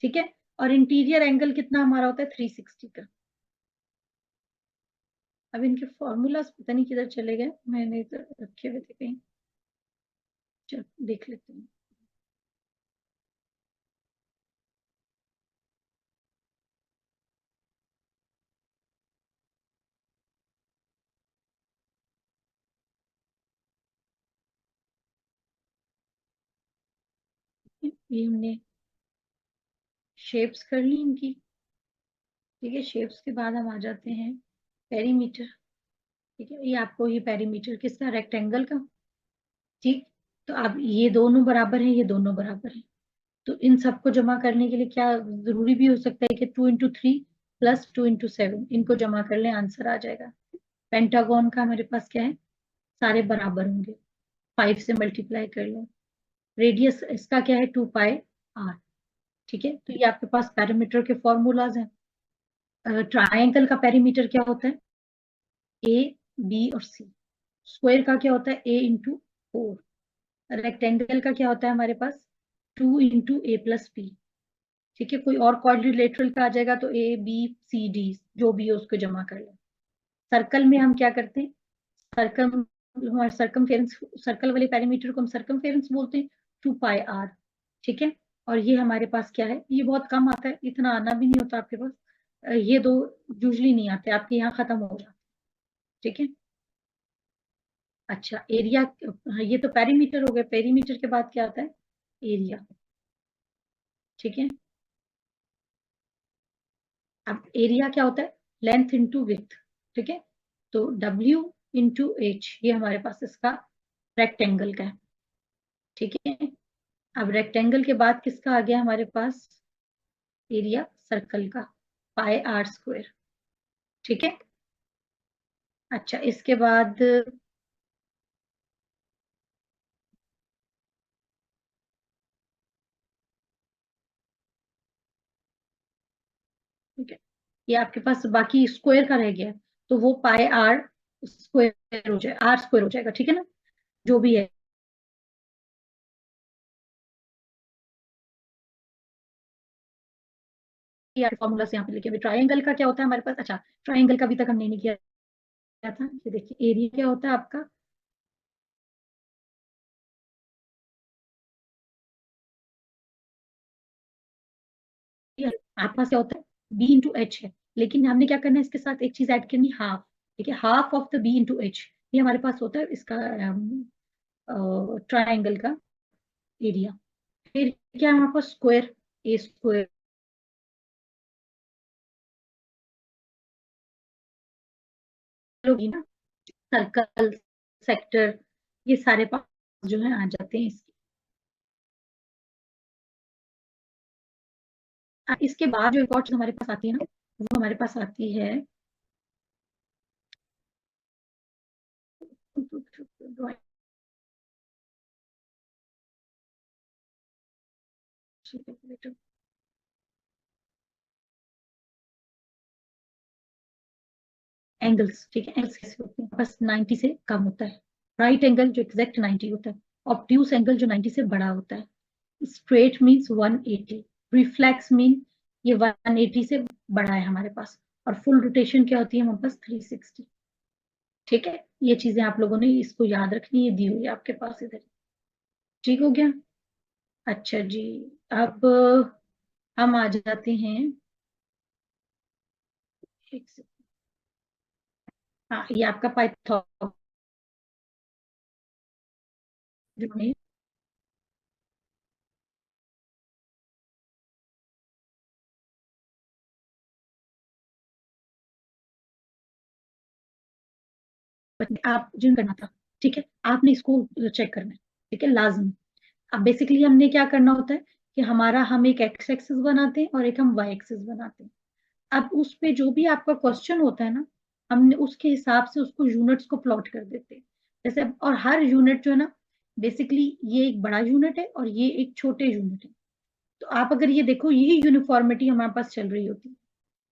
ठीक है। और इंटीरियर एंगल कितना हमारा होता है, 360 का। अब इनके फॉर्मूलाज पता नहीं किधर चले गए, मैंने तो रखे हुए थे कहीं। चलो देख लेते हैं। ये हमने शेप्स कर ली इनकी। ठीक है, शेप्स के बाद हम आ जाते हैं पेरीमीटर। ठीक है, ये आपको ये पेरीमीटर किसका, रेक्टेंगल का। ठीक। तो अब ये दोनों बराबर है, ये दोनों बराबर है। तो इन सबको जमा करने के लिए क्या जरूरी भी हो सकता है कि 2 × 3 + 2 × 7 इनको जमा कर लें, आंसर आ जाएगा। पेंटागन का हमारे पास क्या है, सारे बराबर होंगे, 5 से मल्टीप्लाई कर लो। रेडियस इसका क्या है, 2πr। ठीक है, तो ये आपके पास पैरामीटर के फॉर्मूलाज हैं। ट्राइंगल का पेरीमीटर क्या होता है, A, B और C। स्क्वायर का क्या होता है, A × 4। रेक्टेंगल का क्या होता है हमारे पास, 2 × A + B। ठीक है, कोई और क्वाड्रिलेटरल का आ जाएगा तो A, B, C, D जो भी है उसको जमा कर ले। सर्कल में हम क्या करते हैं, सर्कम हमारे सर्कमफेरेंस, सर्कल वाले पेरीमीटर को हम सर्कमफेरेंस बोलते हैं, 2πr। ठीक है। और ये हमारे पास क्या है, ये बहुत कम आता है, इतना आना भी नहीं होता आपके पास। ये दो यूजली नहीं आते आपके यहाँ, खत्म हो जाते। ठीक है। अच्छा एरिया, ये तो पेरीमीटर हो गया, पेरीमीटर के बाद क्या आता है, एरिया। ठीक है। अब एरिया क्या होता है, लेंथ इंटू विड्थ। ठीक है। तो W × H ये हमारे पास इसका रेक्टेंगल का है। ठीक है। अब रेक्टेंगल के बाद किसका आ गया हमारे पास, एरिया सर्कल का, πr²। ठीक है। अच्छा इसके बाद, ठीक है, ये आपके पास बाकी स्क्वायर का रह गया, तो वो πr² हो जाए, r² हो जाएगा। ठीक है ना, जो भी है। फॉर्मूला से यहाँ पे लिखे, ट्राइंगल का क्या होता है हमारे पास, अच्छा ट्राइंगल का अभी तक हमने नहीं किया था। ये देखिए एरिया क्या होता है आपका, आपके पास क्या होता है, B × H है। लेकिन हमने क्या करना है, इसके साथ एक चीज ऐड करनी, हाफ। ठीक है, half of the B × H ये हमारे पास होता है इसका ट्राइंगल का एरिया। फिर क्या है हमारे पास, स्क्वायर, A²। ना, सर्कल, सेक्टर, ये सारे पार्ट जो है आ जाते हैं इसके। इसके बाद जो एक और चीज हमारे पास आती है ना, वो हमारे पास आती है एंगल्स। ठीक है, एंगल्स कैसे होते हैं, बस 90 से कम होता है। राइट एंगल जो एग्जैक्ट 90 होता है, ऑब्ट्यूस एंगल जो 90 से बड़ा होता है। स्ट्रेट मीन्स 180, रिफ्लेक्स मीन ये 180 से बड़ा है हमारे पास। और फुल रोटेशन क्या होती है हमारे पास, 360। ठीक है, ये चीजें आप लोगों ने इसको याद रखनी है, दी हुई है आपके पास इधर। ठीक हो गया। अच्छा जी, अब हम आ जाते हैं, एक से, हाँ ये आपका पाइथागोरस में, आप जिन करना था। ठीक है, आपने इसको चेक करना है। ठीक है, लाजमी। अब बेसिकली हमने क्या करना होता है कि हमारा, हम एक एक्स एक्सिस बनाते हैं और एक हम वाई एक्सिस बनाते हैं। अब उस पे जो भी आपका क्वेश्चन होता है ना, हमने उसके हिसाब से उसको यूनिट्स को प्लॉट कर देते हैं जैसे। और हर यूनिट जो है ना, बेसिकली ये एक बड़ा यूनिट है और ये एक छोटे यूनिट है। तो आप अगर ये देखो, यही यूनिफॉर्मिटी हमारे पास चल रही होती है।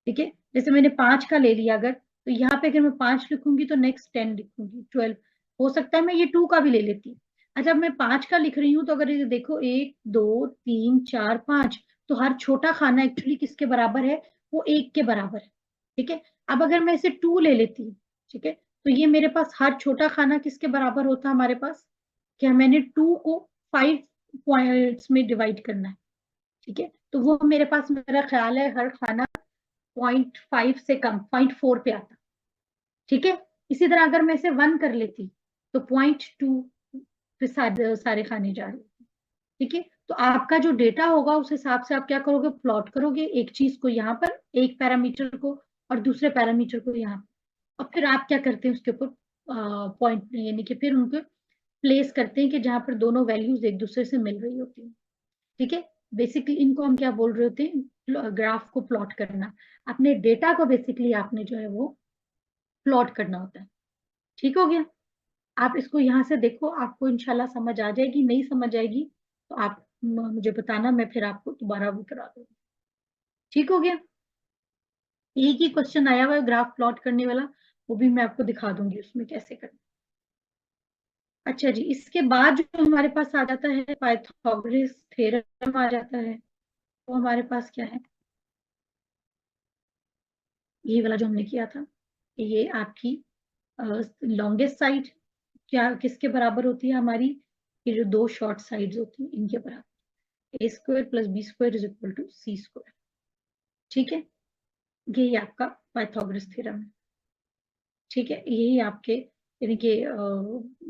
ठीक है, जैसे मैंने 5 का ले लिया अगर, तो यहाँ पे अगर मैं 5 लिखूंगी तो नेक्स्ट 10 लिखूंगी, 12। हो सकता है मैं ये 2 का भी ले लेती। अच्छा, अब मैं 5 का लिख रही हूँ तो अगर ये देखो 1 2 3 4 5, तो हर छोटा खाना एक्चुअली किसके बराबर है? वो 1 के बराबर है। ठीक है, अब अगर मैं इसे 2 ले लेती हूँ, ठीक है, तो ये मेरे पास हर छोटा खाना किसके बराबर होता है हमारे पास? क्या मैंने 2 को 5 पॉइंट्स में डिवाइड करना है। ठीक है, तो वो मेरे पास, मेरा ख्याल है हर खाना 0.5 से कम, 0.4 पे आता। ठीक है, इसी तरह अगर मैं इसे 1 कर लेती तो 0.2 पे सारे खाने जा रहे हैं। ठीक है, तो आपका जो डेटा होगा उस हिसाब से आप क्या करोगे? प्लॉट करोगे एक चीज को यहाँ पर, एक पैरामीटर को, और दूसरे पैरामीटर को यहाँ पर। और फिर आप क्या करते हैं उसके ऊपर पॉइंट, यानी कि फिर उनको प्लेस करते हैं कि जहां पर दोनों वैल्यूज एक दूसरे से मिल रही होती हैं। ठीक है, बेसिकली इनको हम क्या बोल रहे होते हैं? ग्राफ को प्लॉट करना। अपने डेटा को बेसिकली आपने जो है वो प्लॉट करना होता है। ठीक हो गया? आप इसको यहाँ से देखो, आपको इंशाल्लाह समझ आ जाएगी। नहीं समझ आएगी तो आप मुझे बताना, मैं फिर आपको दोबारा भी करा दूंगी। ठीक हो गया? एक ही क्वेश्चन आया हुआ है ग्राफ प्लॉट करने वाला, वो भी मैं आपको दिखा दूंगी उसमें कैसे करना। अच्छा जी, इसके बाद जो हमारे पास आ जाता है पाइथागोरस थ्योरम आ जाता है। वो हमारे पास क्या है? ये वाला जो हमने किया था, ये आपकी लॉन्गेस्ट साइड क्या किसके बराबर होती है हमारी? ये जो दो शॉर्ट साइड्स होती हैं इनके बराबर। A square plus B square is equal to C square. ठीक है, यही आपका पाइथागोरस थ्योरम है। ठीक है, यही आपके यानी कि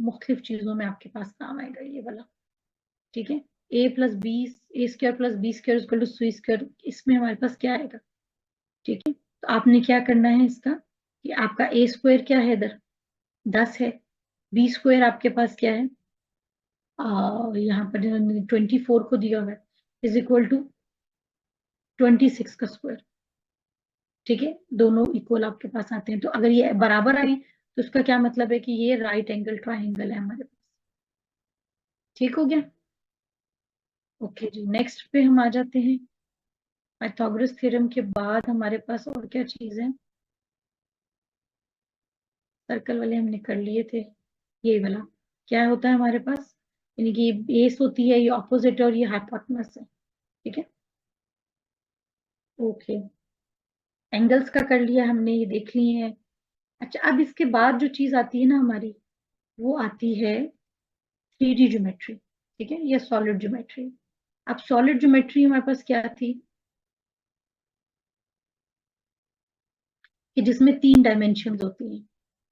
मुख्तलिफ चीजों में आपके पास काम आएगा ये वाला। ठीक है, A plus B, A square plus B square equal to C square, इसमें हमारे पास क्या आएगा? ठीक है, तो आपने क्या करना है इसका, कि आपका ए स्क्वायर क्या है इधर? 10 है। बी स्क्वायर आपके पास क्या है? यहाँ पर 24 को दिया हुआ है, इज इक्वल टू 26 का स्क्वायर। ठीक है, दोनों इक्वल आपके पास आते हैं, तो अगर ये बराबर आए तो उसका क्या मतलब है? कि ये राइट एंगल ट्राइंगल है हमारे पास। ठीक हो गया? ओके जी, नेक्स्ट पे हम आ जाते हैं। पाइथागोरस थ्योरम के बाद हमारे पास और क्या चीज है? सर्कल वाले हमने कर लिए थे। ये वाला क्या होता है हमारे पास? यानी कि बेस होती है, ये ऑपोजिट और ये हाइपोटेनस है। ठीक है, ओके, एंगल्स का कर लिया हमने, ये देख लिए हैं। अच्छा, अब इसके बाद जो चीज आती है ना हमारी, वो आती है 3D ज्योमेट्री। ठीक है, या सॉलिड ज्योमेट्री। अब सॉलिड ज्योमेट्री हमारे पास क्या थी? कि जिसमें 3 डायमेंशन होती हैं,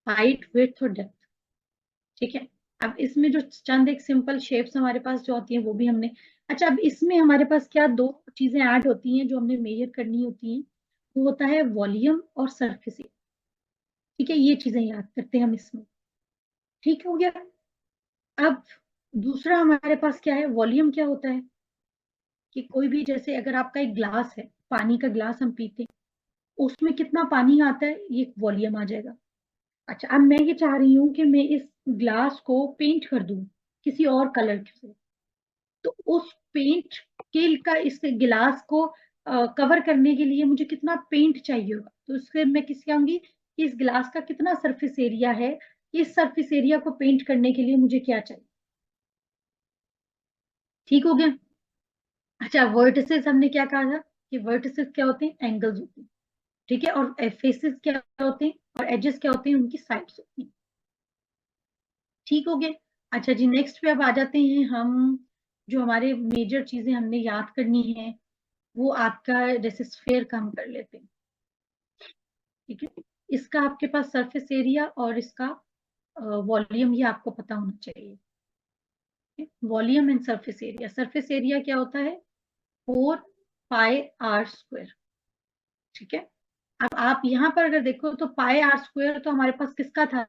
हाइट, विड्थ और डेप्थ। ठीक है, अब इसमें जो चंद एक सिंपल शेप्स हमारे पास जो होती हैं वो भी हमने। अच्छा, अब इसमें हमारे पास क्या दो चीजें ऐड होती हैं जो हमने मेजर करनी होती हैं? वो होता है वॉल्यूम और सरफेस। ठीक है, ये चीजें याद करते हैं हम इसमें। ठीक हो गया? अब दूसरा हमारे पास क्या है? वॉल्यूम क्या होता है? कि कोई भी, जैसे अगर आपका एक ग्लास है, पानी का ग्लास हम पीते हैं, उसमें कितना पानी आता है, ये वॉल्यूम आ जाएगा। अच्छा, अब मैं ये चाह रही हूँ कि मैं इस ग्लास को पेंट कर दूं किसी और कलर से, तो उस पेंट के का इस गिलास को कवर करने के लिए मुझे कितना पेंट चाहिए होगा? तो उससे मैं किस आऊंगी कि इस गिलास का कितना सरफेस एरिया है, इस सरफेस एरिया को पेंट करने के लिए मुझे क्या चाहिए? ठीक हो गया? अच्छा, वर्टिसेस हमने क्या कहा था? कि वर्टिसेस क्या होते हैं? एंगल्स होते हैं। ठीक है, और फेसेस क्या होते हैं? और एजेस क्या होते हैं? उनकी साइड्स होती हैं। ठीक हो गया? अच्छा जी, नेक्स्ट पे अब आ जाते हैं हम। जो हमारे मेजर चीजें हमने याद करनी है, वो आपका जैसे स्फेयर का हम कर लेते हैं। ठीक है, इसका आपके पास सरफेस एरिया और इसका वॉल्यूम ये आपको पता होना चाहिए। Volume and surface area. Surface area क्या होता है? 4 पाई r स्क्वायर। ठीक है, अब आप यहाँ पर अगर देखो तो पाई r स्क्वायर तो हमारे पास किसका था?